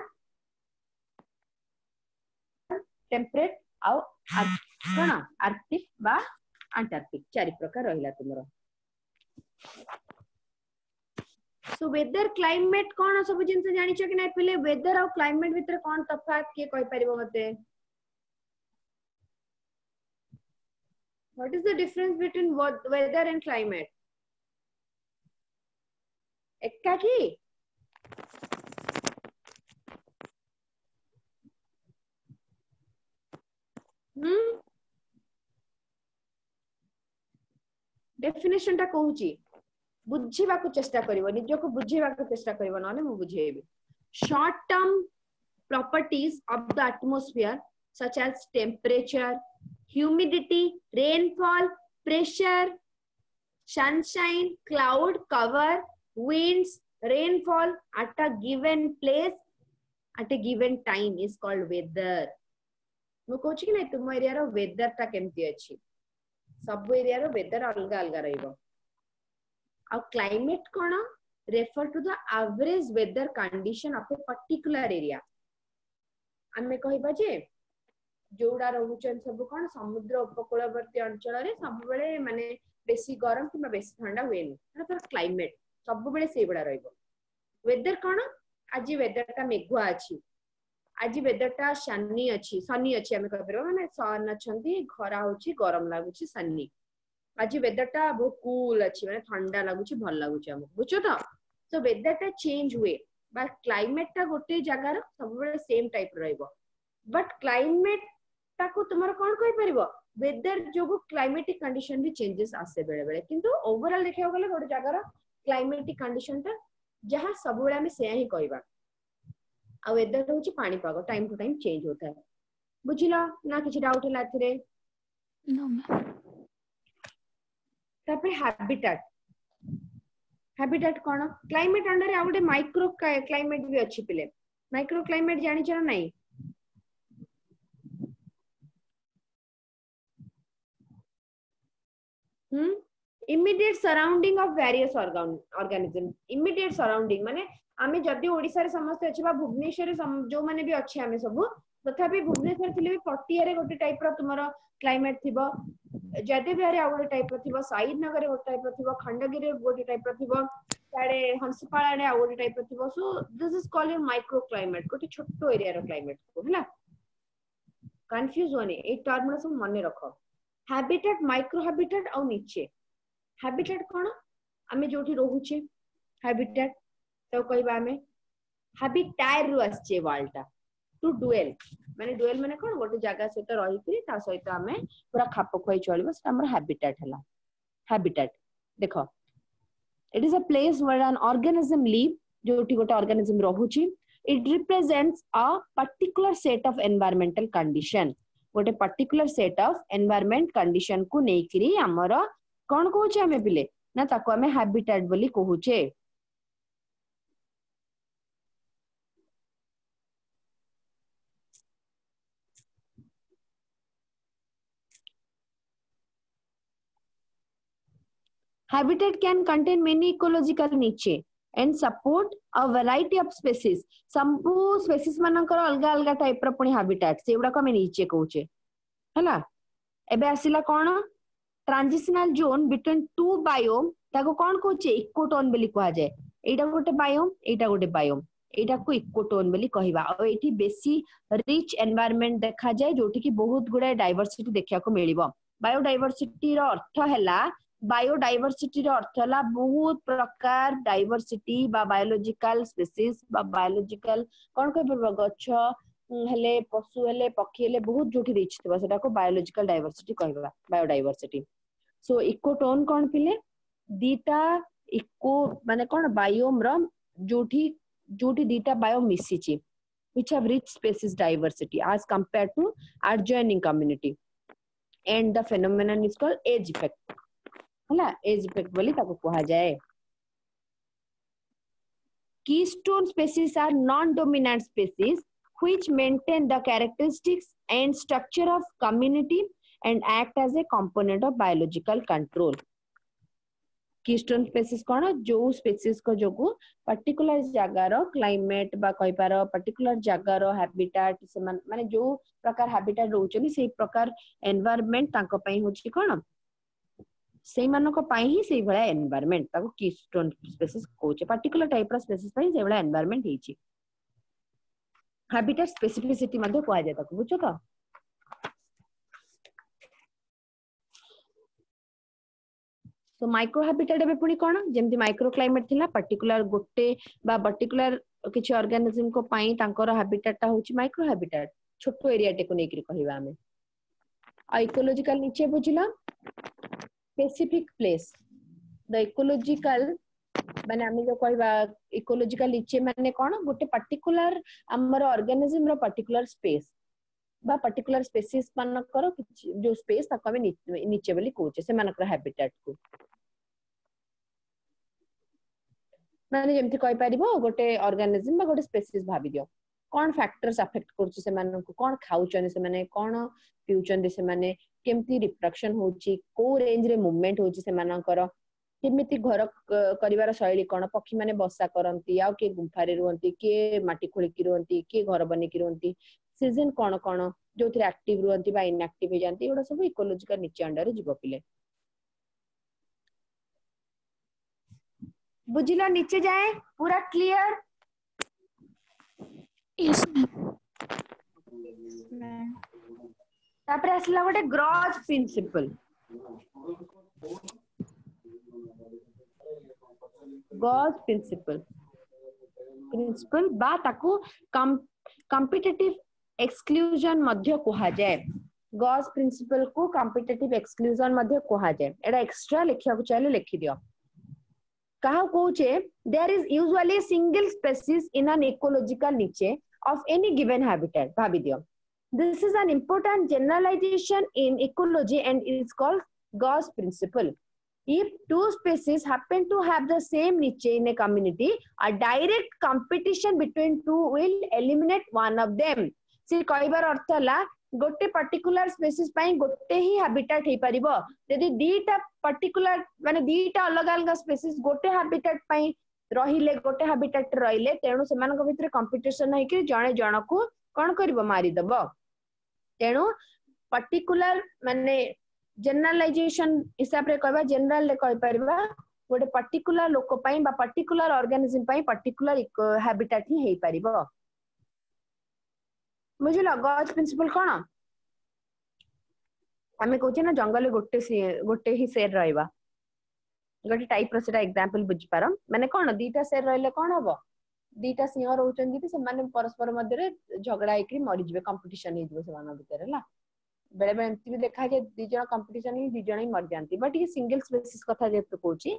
टेम्परेट आउ कोन आर्कटिक बा अंटार्कटिक चारि प्रकार रहिला तुमरो सो वेदर क्लाइमेट कोन सब जिंस जानि छ कि नै पहिले वेदर और क्लाइमेट भीतर कोन तफात के कहि परिबो मते what is the difference between weather and climate एक्का की डेफिनेशन टा कहूची बुझीबा को चेष्टा करिवो निजो को बुझीबा को चेष्टा करिवो नले मु बुझेबी short term properties of the atmosphere such as temperature humidity rainfall pressure sunshine cloud cover winds rainfall at a given place at a given time is called weather मु कहूची कि नै तुम एरिया रो वेदर टा केमती अछि सब एरिया रो वेदर अलग अलग रहइबो आ क्लाइमेट कोन refer to the average weather condition of a particular area हमें कहबा जे जोडा रहउचन सब कोन समुद्र उपकूलवर्ती अंचल रे सब बेले माने बेसी गरम कि बेसी ठंडा होएनी तर क्लाइमेट सब बेले से बडा रहइबो वेदर कोन आज वेदर टा मेघुआ अछि आज वेदर टा सनी अछि हमें कहबरो माने सन अछंती खरा होची गरम लागुची सनी आज वेदर टा बहुत कूल अछि माने ठंडा लागुची भल लागुची हमको बुझो तो सो वेदर टा चेंज हुए बा क्लाइमेट टा गोटे जगह रो सब बेले सेम टाइप रहइबो बट क्लाइमेट टा को तुमरो कोन कहि परिबो वेदर जोगु क्लाइमेटिक कंडीशन भी चेंजेस आसे बेले बेले किंतु ओवरऑल देखियो गले गोटे जगह रो क्लाइमेटिक कंडीशन टा जहां सब बेले हमें सेया ही कहबा आ वेदर होची पानी पागो टाइम टू टाइम चेंज होता है बुझिला ना किछि डाउट हला थरे नो मैम तापर हैबिटेट हैबिटेट कौन क्लाइमेट अंडर आ गोटे माइक्रो क्लाइमेट भी अच्छी पिले माइक्रो क्लाइमेट जानी ना नहीं immediate surrounding of various organism immediate surrounding माने आमे जदि ओडिसा रे समस्त अछि बा भुवनेश्वर जो माने भी अछि आमे सब तथापि भुवनेश्वर थिले भी पटिया रे गोटे टाइप रो तुमरो क्लाइमेट थिबो जदि बिहार आ गोटे टाइप रो थिबो साइड नगर रे गोटे टाइप रो थिबो खंडगिरी रे गोटे टाइप रो थिबो साडे हंसपाड़ा रे आ गोटे टाइप रो थिबो so this is called a micro climate गोटे छोटो एरिया रो क्लाइमेट को हला कंफ्यूज होने ए टर्म सब मने रखो हैबिटेट माइक्रो हैबिटेट और नीचे हैबिटेट कौन आमे जोठी रहूचे हैबिटेट तो कहबा आमे हैबिटायर रु आछे वालटा टू डुएल माने कौन गोटे जगह सहित रही ता सहित आमे पूरा खाप खोई चलिबो से हमर हैबिटेट हला हैबिटेट देखो it is a place where an organism live जोठी गोटे ऑर्गेनिज्म रहूची it represents a particular set of environmental condition गोटे particular set of environment condition को नेकरी हमर कौन कहूचे आमे पिले ना ताको आमे हैबिटेट बोली कहूचे habitat can contain many ecological niche and support a variety of species संपू species मानकर अलगा अलगा टाइप रो पुनी habitat सेउडा को आमे नीचे कहूचे हला एबे आसिला कोन transitional zone between two biome ताको कोन कहूचे इकोटोन बोली कहा जाय एटा गोटे बायोम एटा गोटे बायोम एटा को इकोटोन बोली कहबा और एठी बेसी रिच एनवायरनमेंट देखा जाय जोठी की बहुत गुडा डाइवर्सिटी देखिया को मिलिबो बायोडाइवर्सिटी रो अर्थ हैला बायोडाइवर्सिटी रो अर्थ हैला बहुत प्रकार डाइवर्सिटी बा बायोलॉजिकल स्पीसीज बा बायोलॉजिकल कोन कहबो गछ हेले पशु हेले पक्षी हेले बहुत जोठी रिच थबा सेटा को बायोलॉजिकल डाइवर्सिटी कहबा बायोडाइवर्सिटी सो इकोटोन कोन पिले दीटा इको माने कोन बायोम रो जोठी दीटा बायोम मिसिची which have rich species diversity as compared to adjoining community and the phenomenon is called age effect हला age effect बोली ताको कहा जाए keystone species are non-dominant species which maintain the characteristics and structure of community and act as a component of biological control keystone species कोन जो स्पेसीज को जोगु पर्टिकुलर जगार क्लाइमेट बा कहि पारो पर्टिकुलर जगार हैबिटेट से माने जो प्रकार हैबिटेट रहउचनी सेही प्रकार एनवायरनमेंट तांको पई होची कोन सेही मानको पई ही सेही भला एनवायरनमेंट ताको कीस्टोन स्पेसीज कोचे पर्टिकुलर टाइप रो स्पेसीज पई से भला एनवायरनमेंट हेची हैबिटेट स्पेसिफिसिटी मध्ये कोआ जाय ताको बुझो तो तो माइक्रो हैबिटेट एबे पुनी कोन जेमति माइक्रो क्लाइमेट थिला पर्टिकुलर गोटे बा पर्टिकुलर किछि ऑर्गेनिज्म को पई तांकर हैबिटेट ता होछि माइक्रो हैबिटेट छोटो एरिया टे को नेकरी कहिबा हमें आ इकोलॉजिकल नीचे बुझिला स्पेसिफिक प्लेस द इकोलॉजिकल माने हम जो कहबा इकोलॉजिकल नीचे माने कोन गोटे पर्टिकुलर हमर ऑर्गेनिज्म रो पर्टिकुलर स्पेस बा पर्टिकुलर स्पेसीज मानकर जो स्पेस ताको हमें नीचे बोली कहूचे से मानकर हैबिटेट को माने जेमति कहि परिबो गोटे ऑर्गेनिज्म बा गोटे स्पेसीज भाबी दियो कोन फैक्टर्स अफेक्ट करछु से मानन को कोन खाउचने से माने कोन पिउचन से माने केमति रिप्रोडक्शन होची को रेंज रे मूवमेंट होची से मानकर केमिति घर करिवार शैली कोन पक्षी माने बसा करंती आ के गुंफा रे रहंती के माटी खोली की रहंती के घर बने की रहंती सीजन कोन कोन जो थरे एक्टिव रहंती बा इनएक्टिव हो जानती एडा सब इकोलॉजिकल नीचे अंडर जीव पिले बुझिला नीचे जाए पूरा क्लियर यस मैम तापर असला गोटे ग्रॉस प्रिंसिपल गॉस प्रिंसिपल बा ताको कॉम्पिटिटिव एक्सक्लूजन मध्य कहा जाए गॉस प्रिंसिपल को कॉम्पिटिटिव एक्सक्लूजन मध्य कहा जाए एडा एक्स्ट्रा लिखिया को चाहे लिखि दियो कहा कहूचे there is usually single species in an ecological niche of any given habitat भाभी दियो this is an important generalization in ecology and it is called Gauss principle If two species happen to have the same niche in a community, a direct competition between two will eliminate one of them. से कहबार अर्थ है गोटे पर्टिकुलर स्पेसीज गोटे ही हैबिटेट हो पार जदि दीटा पर्टिकुलर माने दीटा अलग अलग स्पेसीज गोटे हैबिटेट रहिले गोटे हैबिटेट रहिले तेणु सेमानक भितर कंपटीशन है जणे जनकू कौन करिवो मारिदब तेणु पर्टिकुलर माने जनरलाइजेशन हिसाब रे कहबा जनरल रे कहि परबा गोटे पर्टिकुलर लोक पई बा पर्टिकुलर ऑर्गेनिज्म पई पर्टिकुलर हैबिटेट ही हेई परिबो मुझे गज प्रिंसिपल कौन आम कहे ना जंगल गोटे ही सेर रहा गोटे टाइप रा एग्जांपल बुझिपार माने कौन दीटा सेर रहिले कौन हम दीटा सिंह रोचंदी से माने परस्पर मध्य झगड़ा होकर मरीजे कंपटीशन हो भितर है बेले बेले एमती भी देखा जाए दी जन कंपटीशन ही दी जन ही मर जाती बट ये सिंगल स्पेसीज कथा जेतु कहूची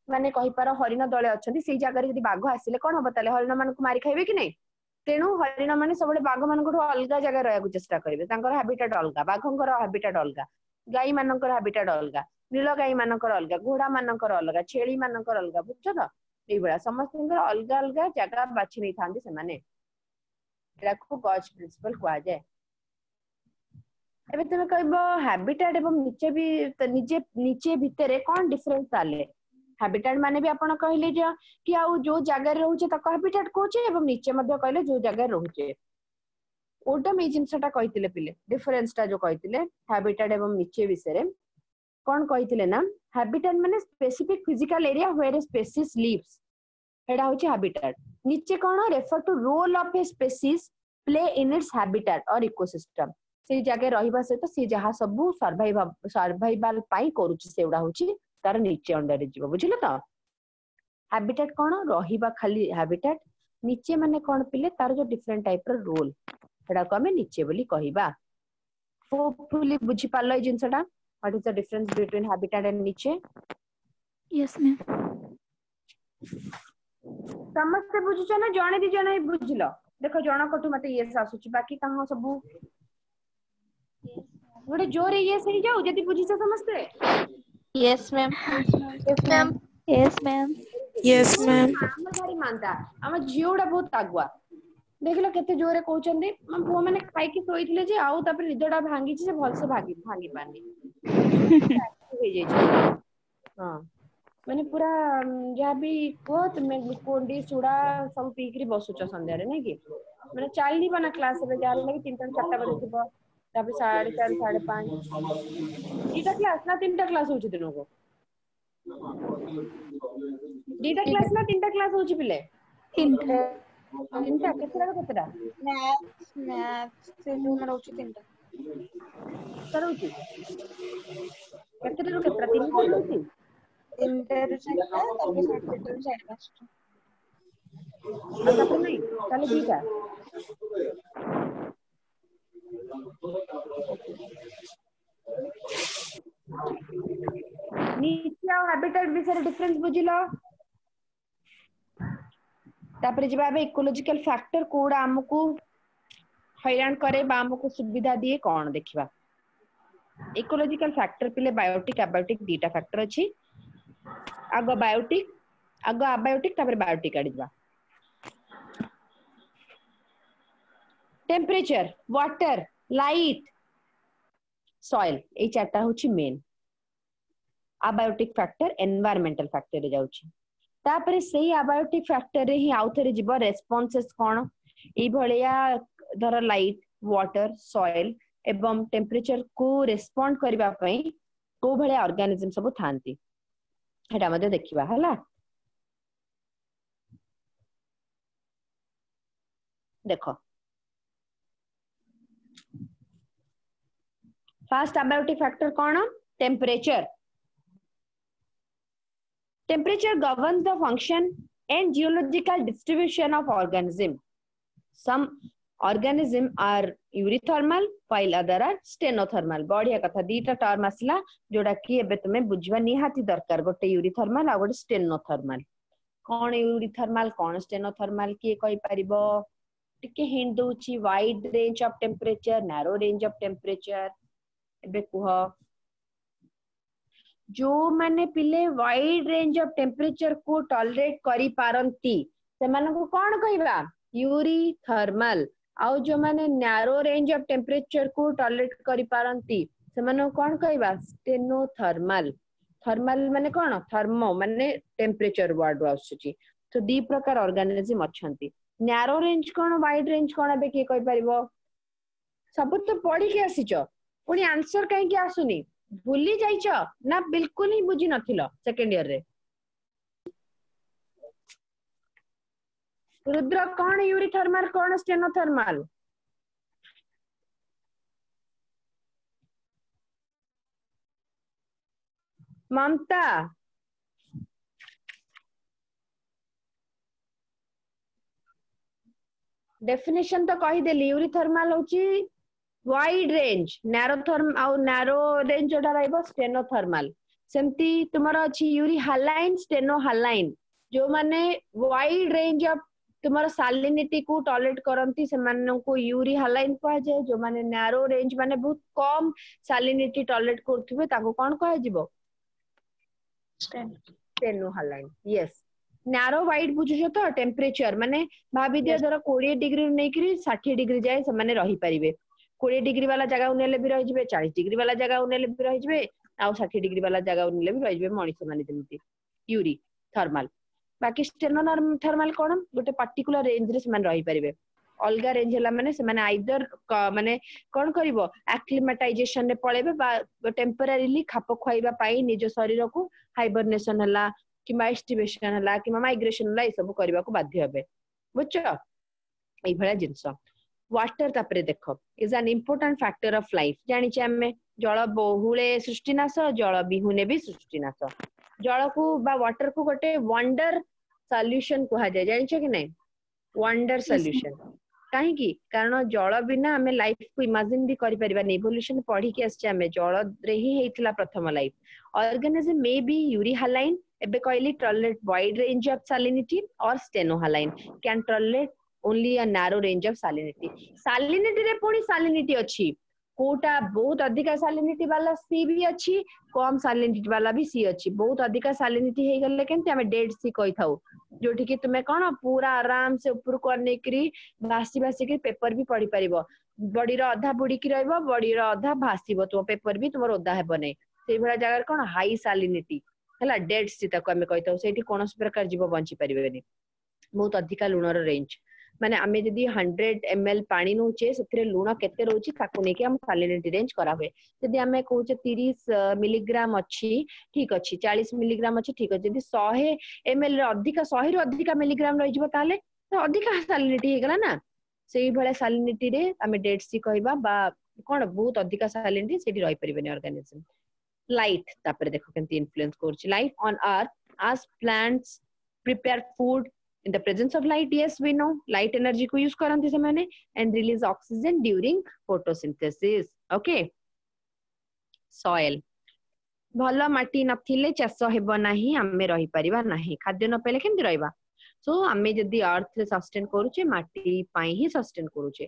माने कहि पार हरिण दले अछंती से जगह रे यदि बाघ आसिले कोन हो ताले हरिण मान को मारी खाइबे कि नहीं तेणु हरिण माने सबले बाघ मान को अलग जगह रहया चेष्टा करिवे तांकर हैबिटेट अलग बाघंकर हैबिटेट अलग गाई मानकर हैबिटेट अलग नील गाई मानकर अलग घोड़ा मानकर अलग छेली मानकर अलग बुझछ त ए बेला समस्तकर अलग अलग जगह बाछि नै थांदी से माने एराको गॉज प्रिंसिपल कहा जाय एबे तुम कहबो हैबिटेट एवं नीचे भी नीचे नीचे भितरे कोन डिफरेंस ताले हैबिटेट माने भी आपण कहले जे कि आ जो जगह रहउचे त हैबिटेट कोचे एवं नीचे मध्ये कहले जो जगह रहउचे ओटा मे जिंसटा कहितले पिले डिफरेंसटा जो कहितले हैबिटेट एवं नीचे विषय रे कोन कहितले ना हैबिटेट माने specific physical area where a species lives एडा होचे हैबिटेट नीचे कोन refer to role of a species play in its habitat और इकोसिस्टम से जगह रहिबा सहित से जहा सब सर्वाइवल पाई करूची सेउडा होची तार नीचे अंडर जीव बुझिले त हैबिटेट कोन रहिबा खाली हैबिटेट नीचे माने कोन पिले तार जो डिफरेंट टाइप रो रोल एडा को हमें नीचे बोली कहिबा होपफुली बुझी पालो ए जिंसटा what is the difference between habitat and niche yes ma'am समस्त बुझुछ ना जणे दी जणे बुझिलो देखो जण कठु मते ये आसुची बाकी कहां सब गोटे जोरे ये सही जाऊ जदी बुझिछ समस्ते yes ma'am yes ma'am yes ma'am yes ma'am हम भारी मानता हम जियोडा बहुत आगुआ देखलो केते जोरे कहउचंदी हम पुआ माने खाई की सोइथिले जे आउ तापर निदडा भांगी जे भल से भांगी पानी हो जाई हां माने पूरा जा भी को तुमे ग्लूकोन डी सुडा सब पीकरी बसुच संध्या रे नै कि माने चालनी बना क्लास रे जा लगे 3टा 4टा बजे थिबो तापर 4:30 5:30 इटा क्लास ना 3टा क्लास होची दिनो को दीटा क्लास ना 3टा क्लास होची पिले 3टा केतरा मैथ्स से जो हमरा होची 3टा करूची केतरा रो केतरा 3टा होची 3टा रो 4टा तापर 4:30 रो 5:30 तापर नहीं ताले दीटा नीचे और हैबिटेट विषय डिफरेंस बुझिलो तापर जब इकोलॉजिकल फैक्टर कोडा हमकू हैरान करे बा हमकू सुविधा दिए कौन देखिबा इकोलॉजिकल फैक्टर पिले बायोटिक एबायोटिक दीटा फैक्टर अछि आगो बायोटिक आगो एबायोटिक तापर बायोटिक आडिबा टेम्परेचर वाटर लाइट सॉइल ए चारटा होछि main abiotic factor environmental factor रे जाउछि तापरे सेही एबायोटिक फैक्टर रे ही आउथरे जीव रेस्पोंसेस कोन ई भलिया धर लाइट वाटर सॉइल एवं टेम्परेचर को रेस्पोंड करबा पई को भलिया ऑर्गेनिज्म सब थांती हेटा मध्ये देखिबा हला देखो first abiotic factor cone temperature Temperature governs the function and geological distribution of organism. Some organisms are eurythermal while other are stenothermal. बढ़िया कथा दीटा टर्म आसला जोड़ा कि एबे तुमे बुझवा निहाती दरकार गोटे यूरिथर्मल आ गोटे स्टेनोथर्मल कोन यूरिथर्मल कोन स्टेनोथर्मल के कहि परिबो टिके हिंट दोची wide range of temperature narrow range of temperature एबे कुह जो माने पिले वाइड रेंज ऑफ टेम्परेचर को टॉलरेट करि पारंती सेमान को कोन कहबा यूरी थर्मल आउ जो माने नैरो रेंज ऑफ टेम्परेचर को टॉलरेट करि पारंती सेमान को कोन कहबा स्टेनोथर्मल थर्मल माने कोन थर्मो माने टेम्परेचर वर्ड आछुची तो दी प्रकार ऑर्गेनिज्म अछंती नैरो रेंज कोन वाइड रेंज कोन बे के कहि परिबो सब तो पढ़ी के आसीच पुनी आंसर कहीं के आसुनी भूली जाइछ ना बिल्कुल ही बुझी नथिलो सेकंड ईयर रे रुद्र कौन यूरी थर्मल कौन स्टेनोथर्मल ममता डेफिनेशन तो कही देली यूरी थर्मल होची वाइड रेंज नैरो थर्म आउ नैरो रेंज जोटा रहइबो स्टेनोथर्मल सेमती तुमरो अछि यूरी हालाइन स्टेनो हालाइन जो माने वाइड रेंज ऑफ तुमरो सालिनिटी को टॉलरेट करंती से माने को यूरी हालाइन कहा जाय जो माने नैरो रेंज माने बहुत कम सालिनिटी टॉलरेट करथुबे ताको कोन कहा जिवो stenohaline yes narrow wide बुझुछो तो टेम्परेचर माने भाबी दिया धर 20 डिग्री नै करी 60 डिग्री जाय से माने रही परिबे 20 डिग्री वाला जगह उनेले भी रही जबे 40 डिग्री वाला जगह उनेले भी रही जबे आ 60 डिग्री वाला जगह उनेले भी रही जबे मଣିଷ माने जेमति यूरी थर्मल बाकी स्टेनो थर्मल कोन गोटे पर्टिकुलर रेंज रे समान रही परिबे अलगा रेंज हला माने से माने आइदर माने कोन करिवो एक्लिमेटाइजेशन रे पळेबे बा टेम्परेरीली खाप खइबा पाई निज शरीर को हाइबरनेशन हला कि एस्टिवेशन हला कि माइग्रेशन हला ए सब करबा को बाध्य हेबे बुझछो एई भला जिंस वाटर तापरे देखो is an important factor of life जानि छ हमें जल बहुले सृष्टिनाश जल बिहुने भी सृष्टिनाश जल को बा वाटर को गोटे वंडर सॉल्यूशन कहा जाय जानि छ कि नहीं वंडर सॉल्यूशन काहे की कारण जल बिना हमें लाइफ को इमेजिन भी करि परिबा नै इवोल्यूशन पढ़ी के आछे हमें जल रे ही हेतिला प्रथम life organism may be euryhaline एबे कहली tolerate wide range of salinity और stenohaline can tolerate only a narrow range of salinity salinity रे पुनी salinity अछि कोटा बहुत अधिका salinity वाला सी भी अछि कम salinity वाला भी सी अछि बहुत अधिका salinity हे गले केनते हमें डेड सी कहि थाउ जोठी कि तुमे कोन पूरा आराम से ऊपर को नेकरी भासी भासी के पेपर भी पढ़ी परिबो बॉडी रो आधा बुडी की रहइबो बॉडी रो आधा भासीबो तो पेपर भी तुमर ओदा हेबो नै सेई भला जगह कोन हाई salinity हला डेड सी तको हमें कहि थाउ सेठी कोनस प्रकार जीव बंची परिबेनी बहुत अधिका लुणर रेंज माने आमे जदी 100 ml पानी नउचे सेथरे लूण केते रहउची ताको नेके हम सैलिनिटी रेंज करा हुए जदी आमे कहूचे 30 मिलीग्राम अछि ठीक अछि 40 मिलीग्राम अछि ठीक अछि जदी 100 ml रे अधिका 100 रे अधिका मिलीग्राम रहि जबो ताले तो अधिका सैलिनिटी हे गला ना सेही भले सैलिनिटी रे आमे डेड सी कहबा बा कोन बहुत अधिका सैलिनिटी सेठी रहि परिबेनी ऑर्गेनिज्म लाइट तापर देखो केनती इन्फ्लुएंस करछि life on earth as plants prepare food in the presence of light yes we know light energy को use करंती से माने and release oxygen during photosynthesis okay soil भलो माटी नथिले चाष हेबो नाही हमें रहि परिबा नाही खाद्य न पेले केमति रहइबा सो हमें जदी अर्थ रे सस्टेन करूचे माटी पाई ही सस्टेन करूचे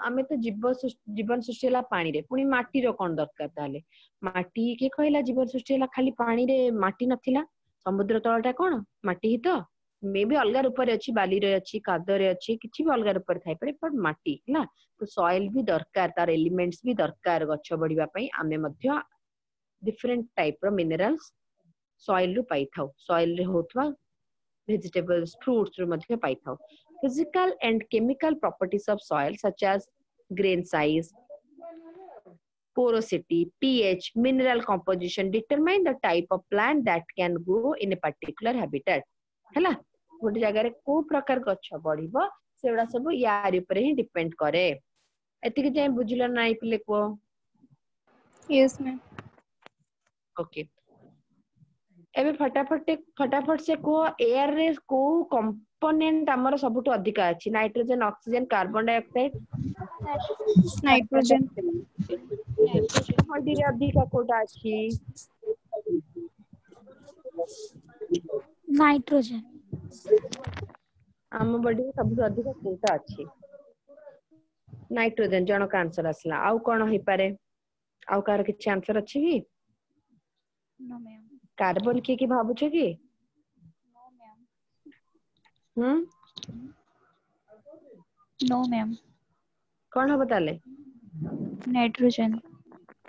हमें तो जीवन सृष्टि हला पानी रे पुनी माटी रो कोन दरकार ताले माटी के कहला जीवन सृष्टि हला खाली पानी रे माटी नथिला समुद्र तलटा कोन माटी ही तो मे भी अलग रूप रे अछि बाली रे अछि कादर रे अछि किछि भी अलग रूप रे थाई परे पर माटी ना तो सॉइल भी दरकार तार एलिमेंट्स भी दरकार गच्छ बढ़िबा पई आमे मध्य डिफरेंट टाइप रो मिनरल्स सॉइल रु पाई थाउ सॉइल रे होतवा vegetables fruits row Madhya pi थाउ physical and chemical properties of soil such as grain size porosity pH mineral composition determine the type of plant that can grow in a particular habitat हैला गोटे जगह रे को प्रकार गच्छ बढ़िबो सेडा सब यार ऊपर ही डिपेंड करे एतिके जे बुझिलो नाइ पिले को यस मैम ओके एबे फटाफट से को एयर रे को कंपोनेंट हमर सबटु अधिक अछि nitrogen oxygen carbon dioxide nitrogen body रे अधिक कोटा अछि नाइट्रोजन हम बॉडी सबटु अधिक कोटा अछि नाइट्रोजन जनो का आंसर असला आउ कोन होई पारे आउ कार किछ आंसर अछि की No, ma'am. कार्बन किए कि भाबुछ कि No, ma'am. No, ma'am. कौन हम ताले Nitrogen.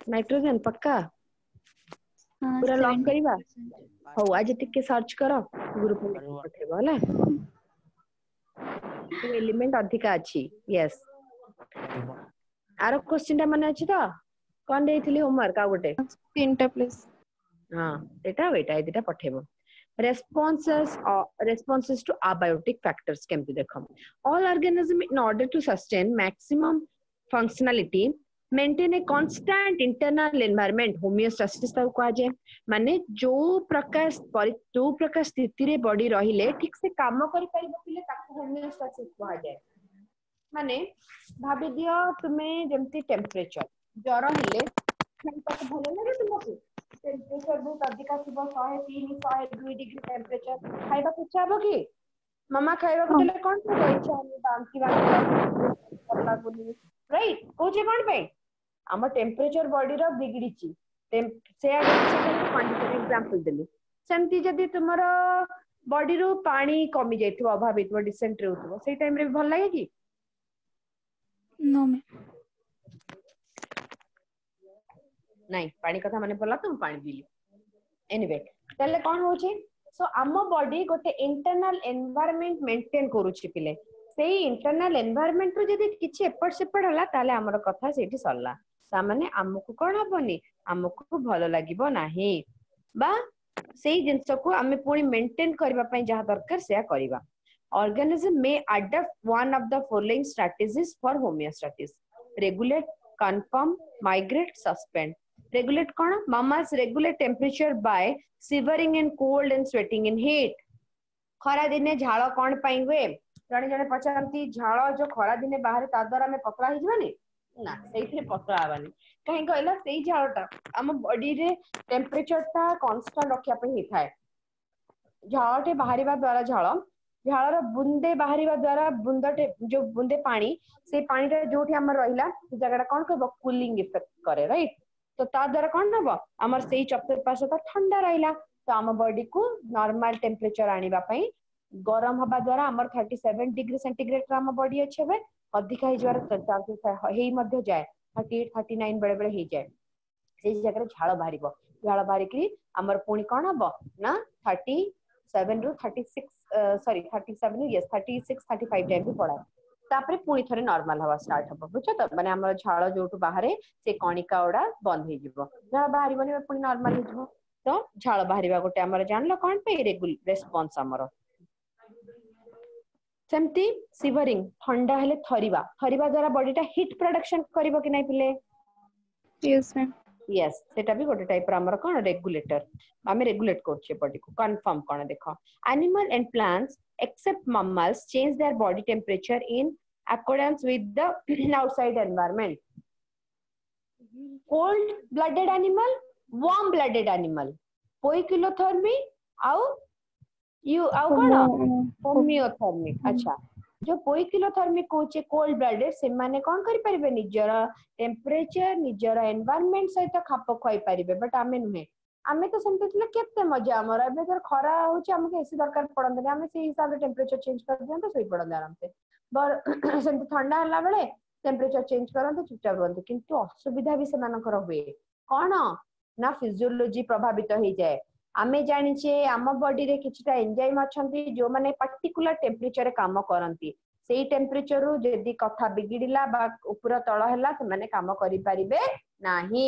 नाइट्रोजन पक्का पूरा लॉक करिबा 70%. हो आज टिके सर्च करो ग्रुप में पठेबो हला तो एलिमेंट अधिका अछि यस आरो क्वेश्चन टा माने अछि तो कोन देइथिली होमवर्क आ गोटे 3टा प्लस. हां एटा वेटा एदिटा पठेबो responses to abiotic factors केमति देखम all organism in order to sustain maximum functionality maintain a constant internal environment homeostasis ताऊ कहा जाय माने जो प्रकार स्थिति रे बॉडी रहिले ठीक से काम करि परिबो पिले ताको होमियोस्टासिस कहा जाय माने भाबी दियो तुमे जेमति टेम्परेचर जर हेले खाइबाक भलो लागे तुमको टेम्परेचर बहुत अधिक थिबो 103 102 डिग्री टेम्परेचर खाइबा इच्छा हो कि मामा खाइबा को देले कोन को इच्छा हम बांकी करला बोली राइट को जे कोन पे हम टेम्परेचर बॉडी रो बिगड़ी ची से कंडीशन एग्जांपल देली सेमती जदी तुमरो बॉडी रो पानी कमी जाइथो अभावित डिसेंट्री होथो सेही टाइम रे भल लागे कि No, ma'am. नहीं पानी कथा माने पड़ला तो पानी पीली एनीवे तले कोन होची सो आम बॉडी गोटे इंटरनल एनवायरनमेंट मेंटेन करूची पिले सेही इंटरनल एनवायरनमेंट रो जदी किछि एपट सेपट हला ताले हमर कथा सेठी सरला ता माने हमकु कोन हबनी हमकु भलो लागिबो नाही बा सेही जिंस को हमें पूरी मेंटेन करबा पई जहा दरकार सेया करबा organism may adopt one of the following strategies for homeostasis regulate confirm migrate suspend regulate कौन mammals regulate temperature by shivering in cold and sweating in heat खरा दिने झाଳ कौन पाई हुए जने जने पचारती झाଳ जो खरा दिने बाहर ता द्वारा में पतला हि जबानी ना सेइथे पतला आबानी कहीं कहला सेई झाळटा हम बॉडी रे टेम्परेचर ता कांस्टेंट रखिया पे ही थाए झाळटे बाहरिबा द्वारा झाळर बुंदे बाहरिबा द्वारा बुंदटे जो बुंदे पानी से पानीटा जोठी हमर रहिला जगड़ा कोन कहबो कूलिंग इफेक्ट करे राइट तो ता द्वारा कोन हबो हमर सेही चतुर्पार्श्व तो ठंडा रहिला तो हम बॉडी को नॉर्मल टेम्परेचर आनिबा पई गरम हबा द्वारा हमर 37 डिग्री सेंटीग्रेड रा हम बॉडी अछि बे अधिक हि जवार चांसेस हेई मध्ये जाय 38 39 बेले बेले हि जाय सेही जगह झाळ बाहरिबो झाळ बाहरिकी हमर पुणी कोन हबो ना 37 रु 36 सॉरी 37 यस 36 35 टाइम भी पड़ा तापरे पुणी थरे नॉर्मल हवा स्टार्ट हबो बुझ त माने हमर झाळ जोटु बाहरे से कणिका ओडा बंद हे जिवो झाळ बाहरिबोनी पुणी नॉर्मल हे जिवो तो झाळ बाहरिबा गोटे हमर जानलो कोन पे रेगुलर रेस्पॉन्स हमर सेमती सिवरिंग ठंडा हेले थरिबा द्वारा बॉडीटा हीट प्रोडक्शन करिवो कि नै पिले Yes, ma'am. यस सेटा भी गोटे टाइप हमर कोन रेगुलेटर हमें रेगुलेट करछे बॉडी को कंफर्म कोन देखो animal and plants except mammals change their body temperature in accordance with the outside environment cold blooded animal warm blooded animal poikilothermy आउ यू आउ कोन होमियोथर्मी अच्छा जो पोइकिलोथर्मी कोचे कोल्ड ब्लडेड से माने कोन करि परिबे निजर टेम्परेचर निजर एनवायरनमेंट सहित खाप खोई परिबे बट आमे नुहे आमे तो सेमते थिले केते मजा हमर एबे जर खरा होची हमके एसी दरकार पड़न आमे से हिसाब रे टेम्परेचर चेंज कर दियन तो सोई पड़न आराम से बर सेमते ठंडा हला बेले टेम्परेचर चेंज करन तो चुपचाप रहन किंतु असुविधा भी से मानकर हुए कोन ना फिजियोलॉजी प्रभावित हो जाए आमे जानिचे आम बॉडी रे किछटा एंजाइम अछंती जो माने पर्टिकुलर टेम्परेचर रे काम करंती सेही टेम्परेचर रो जदी कथा बिगिडिला बा ऊपर तळ हला त माने काम करि परिबे नाही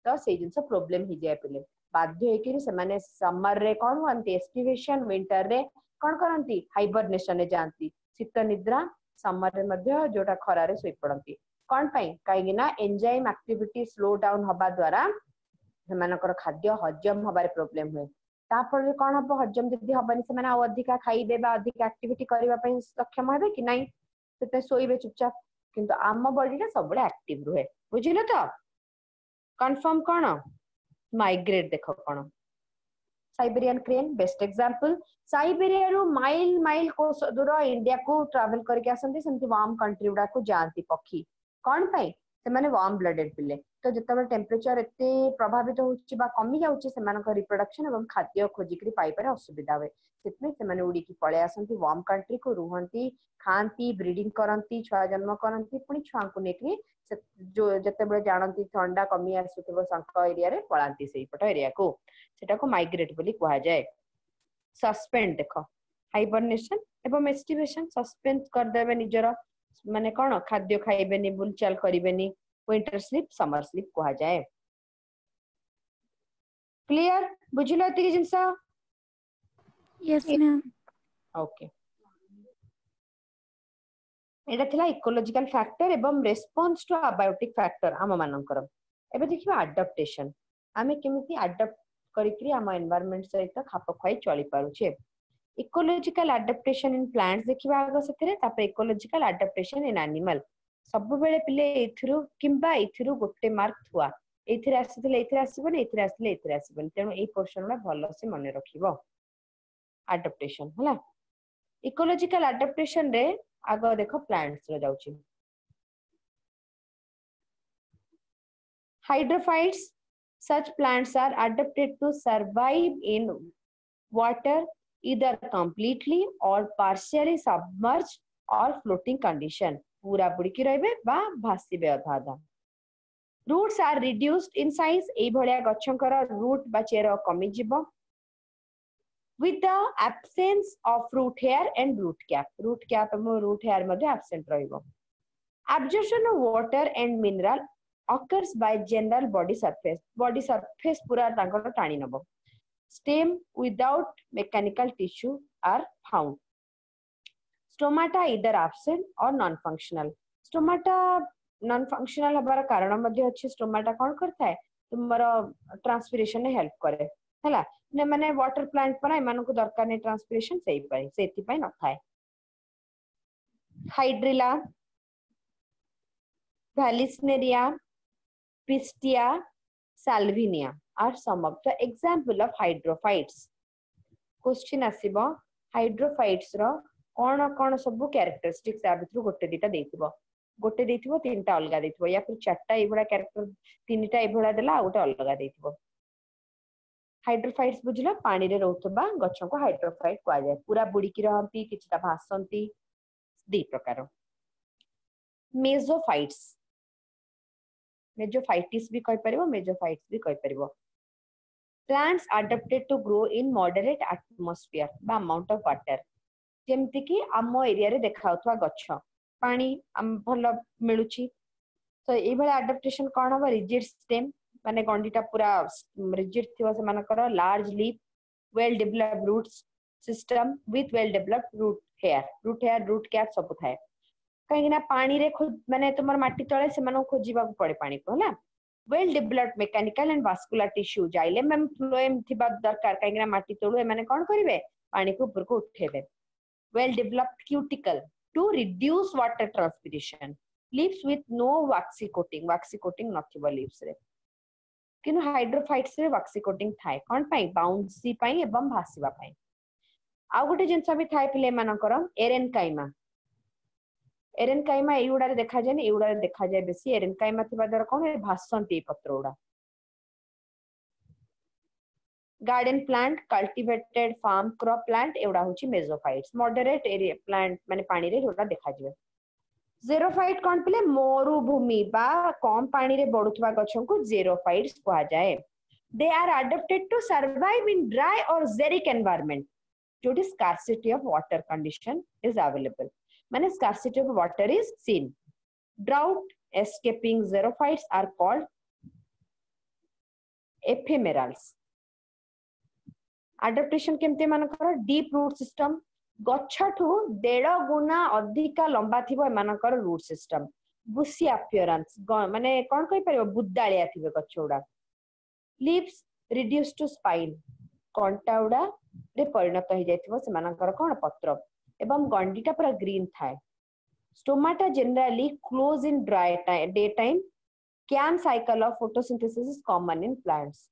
तो सेही जिंस प्रॉब्लम हि जाय पिले बाध्य हेकि से माने समर रे कोन होंती एस्टिवेशन विंटर रे कोन करंती हाइबरनेशन रे जानती शीत निद्रा समर रे मध्य जोटा खरा रे सोई पड़ंती कोन पई काई ना एंजाइम एक्टिविटी स्लो डाउन हबा द्वारा सेमानकर खाद्य हजम हबारे प्रॉब्लम हुए तापर कोन हबो हजम जदी हबनी से माने अधिका खाइबे बा अधिक एक्टिविटी करबा पई सक्षम हेबे कि नै सेते सोइबे चुपचाप किंतु आम बॉडीटा सबले एक्टिव रहे बुझिलो तो कंफर्म कोन माइग्रेट देखो कोन Siberian crane best example Siberia रो माइल माइल को दूर इंडिया को ट्रैवल करके आसंती सेंती वार्म कंट्री उडा को जानती पक्षी कोन पई से माने वार्म ब्लडेड पिले तो जिते टेम्परेचर एते प्रभावित होची बा कमी जाउची सेमानक रिप्रोडक्शन एवं खाद्य खोजिकरी पाइपर असुविधा हुए से उड़ीकी पळे आसंती वार्म कंट्री को रुहंती खाती ब्रीडिंग करंती छुआ जन्म करंती पुणी छुआ को नेकी जो जते जानती ठंडा कमी आसुथिबो संक एरिया रे पळांती सेही पट एरिया को सेटा को माइग्रेट बोली कहा जाए। सस्पेंड देखो हाइबरनेशन एवं एस्टिवेशन सस्पेंड कर देबे निजर माने कोन खाद्य खाइबेनी बुलचाल करिबेनी विंटर स्लीप समर स्लीप कहा जाए। क्लियर बुझिलो एति जिंस? Yes ma'am. ओके एटा थिला इकोलॉजिकल फैक्टर एवं रेस्पॉन्स टू अबायोटिक फैक्टर आम मानकर। एबे देखिबा अडॉप्टेशन आमे केमिति अडॉप्ट करिकरी आम एनवायरनमेंट सहित खाप खाई चली पारुछे। इकोलॉजिकल अडॉप्टेशन इन प्लांट्स देखिबा आगो सथिरे तापर इकोलॉजिकल अडॉप्टेशन इन एनिमल सब बेले पिले एथिरु किंबा एथिरु गोटे मार्क थुआ एथिरे आसीथिले एथिरे आसीबने एथिरे आसीले एथिरे आसीबने तेणु ए पोर्शन ला भलो से मने रखिबो। अडॉप्टेशन हला इकोलॉजिकल अडॉप्टेशन रे आगो देखो प्लांट्स रे जाउची। Hydrophytes such plants are adapted to survive in water either completely or partially submerged or floating condition पूरा बुड़की रहबे बा भासीबे अधा अधा। roots are reduced in size ए भलिया गछंकर रूट बा चेर कमी जिवो with the absence of root hair and root cap एवं root hair मध्ये absent रहिबो। absorption of water and mineral occurs by general body surface पूरा तांकर टाणी नबो। stem without mechanical tissue are found। stomata either absent or non functional। stomata non functional हबार कारण मध्ये अछि stomata कोन करता है तुमरो ट्रांसपिरेशन ने हेल्प करे हला ने माने वाटर प्लांट पर एमान को दरकार ने ट्रांसपिरेशन सेही पाई सेति पाई न थाए। Hydrilla Vallisneria Pistia salvinia are some of the example of hydrophytes। Question आसीबो हाइड्रोफाइट्स रो कोन कोन सब कैरेक्टरिस्टिक्स आ भितरु गोटे देथिबो तीनटा अलगा देथिबो या फिर चारटा एबडा कैरेक्टर तीनटा एबडा देला आ गोटे अलगा देथिबो। हाइड्रोफाइट्स बुझला पानी रे रहउतबा गछन को हाइड्रोफाइट कहा जाय। पूरा बुड़ी की रहंती किछटा भासंती दी प्रकार। मेसोफाइट्स मेसोफाइटिस भी कहि परिबो मेसोफाइट्स भी कहि परिबो। plants adapted to grow in moderate atmosphere बा amount of water जेमति कि आमो एरिया रे देखाउतवा गछ पानी हम भलो मिलुची तो ए भला अडॉप्टेशन कोन हो रिजिड स्टेम माने गंडीटा पूरा रिजिड थिवा से मानकर large leaf well developed root system with well developed root hair root cap सब थाए कहीं ना पानी रे माने तुमर माटी तळे से मानो खोजिबा को पड़े पानी को हला। Well developed mechanical and vascular tissue xylem and phloem थिबा दरकार कहीं ना माटी तळु ए माने कोन करिवे पानी को ऊपर को उठेबे। Well developed cuticle to reduce water transpiration leaves with no waxy coating नथिबो लीव्स रे किनु हाइड्रोफाइट्स रे वैक्सी कोटिंग थाए कोन पाई बाउंसी पाई एवं भासीबा पाई। आ गोटे जिंस भी थाए पिले मानकर एरेनकाइमा एउडा रे देखा जाय ने एउडा रे देखा जाय बेसी एरेनकाइमा थिबा दर कोन भासंती पत्र उडा। Garden plant cultivated farm crop plant एउडा होची मेसोफाइट्स। मॉडरेट एरिया प्लांट माने पानी रे जोडा देखा जाय। जेरोफाइट कोन पिले मरुभूमि बा कम पानी रे बडुथबा गछन को जेरोफाइट्स कहा जाय। They are adapted to survive in dry और xeric एनवायरनमेंट जोटी scarcity of water condition is available माने scarcity of water is seen। drought escaping xerophytes are called ephemerals। adaptation केमते मानकर डीप रूट सिस्टम गच्छठु 1.5 गुना अधिका लंबा थिबो मानकर रूट सिस्टम। बुसी अपीयरेंस माने कोन कहि परिबो बुद्दालिया थिबे गछउडा। लीव्स रिड्यूस टू स्पाइन कंटाउडा रे परिणत हो जायथिबो से मानकर कोन पत्र एवं गंडीटा पूरा ग्रीन थाए। Stomata generally close in day time CAM cycle of photosynthesis is common in plants.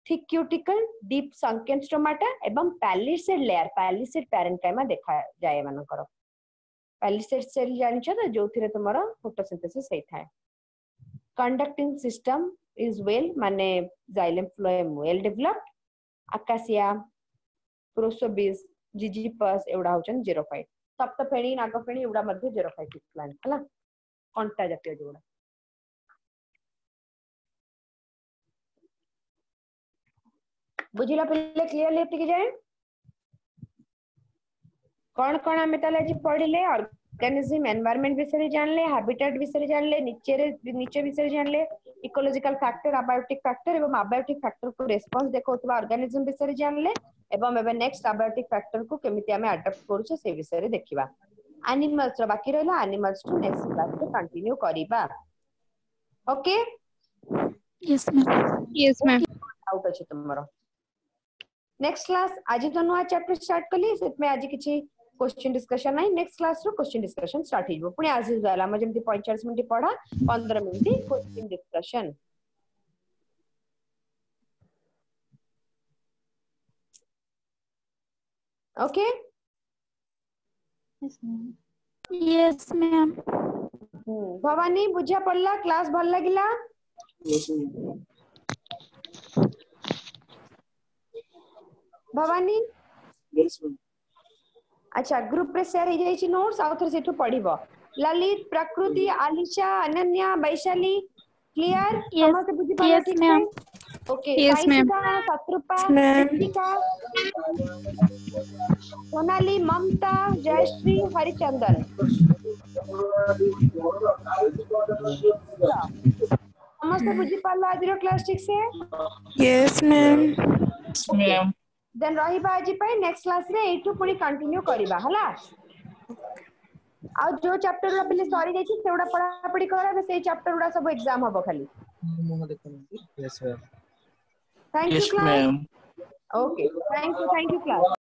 Thick cuticle deep sunken stomata एवं पैलिसेड लेयर पैलिसेड पैरेन्काइमा देखा जाय मानकर। पैलिसेड सेल जानिछ त जोथिरे तुमरो फोटोसिंथेसिस होई थाए। conducting system is well माने xylem phloem well developed. Acacia, Prosopis, Gigipus एवढा होचन xerophyte. सप्तफेणी नागफेणी एवढा मध्ये xerophyte प्लांट हला कंटा जातीय जोड़ा. बुझिला पहिले क्लियरली एतिक जाए कौन आमे ताले जी पढ़िले ऑर्गेनिज्म एनवायरनमेंट विषय जानले हैबिटेट विषय जानले नीचे विषय जानले इकोलॉजिकल फैक्टर अबायोटिक फैक्टर एवं अबायोटिक फैक्टर को रिस्पांस देखौतबा ऑर्गेनिज्म विषय जानले एवं एबे नेक्स्ट अबायोटिक फैक्टर को केमिति आमे अडॉप्ट करूछे से विषय रे देखिबा एनिमल्स रो बाकी रहला एनिमल्स टू नेक्स्ट क्लास रे कंटिन्यू करिबा ओके यस मैम आउट अछि तुमरो नेक्स्ट क्लास आज तो नुआ चैप्टर स्टार्ट कली सेत में आज किछि क्वेश्चन डिस्कशन नहीं नेक्स्ट क्लास रो क्वेश्चन डिस्कशन स्टार्ट हिबो पुनी आज जाला हम जेमति 45 मिनिट पढा 15 minute question discussion okay yes ma'am Bhavani बुझा पड़ला क्लास भल लागिला भवानी अच्छा ग्रुप पे शेयर हो जाई छी नोट्स आउ थर सेठू पढिबो ललित प्रकृति आलिशा अनन्या वैशाली क्लियर समस्त बुझी पाला ठीक है ओके साइसिका शत्रुपा कृतिका सोनाली ममता जयश्री हरिचंदन समस्त बुझी पाला आज रो क्लास ठीक से यस मैम मैम देन रहिबा आज पई नेक्स्ट क्लास रे एटू पुनी कंटिन्यू करिबा हला आ जो चैप्टर रा पहिले सॉरी जाई छी सेउडा पढ़ा पढ़ी करबा से चैप्टर उडा सब एग्जाम हबो खाली yes ma'am thank you yes class ma'am okay thank you class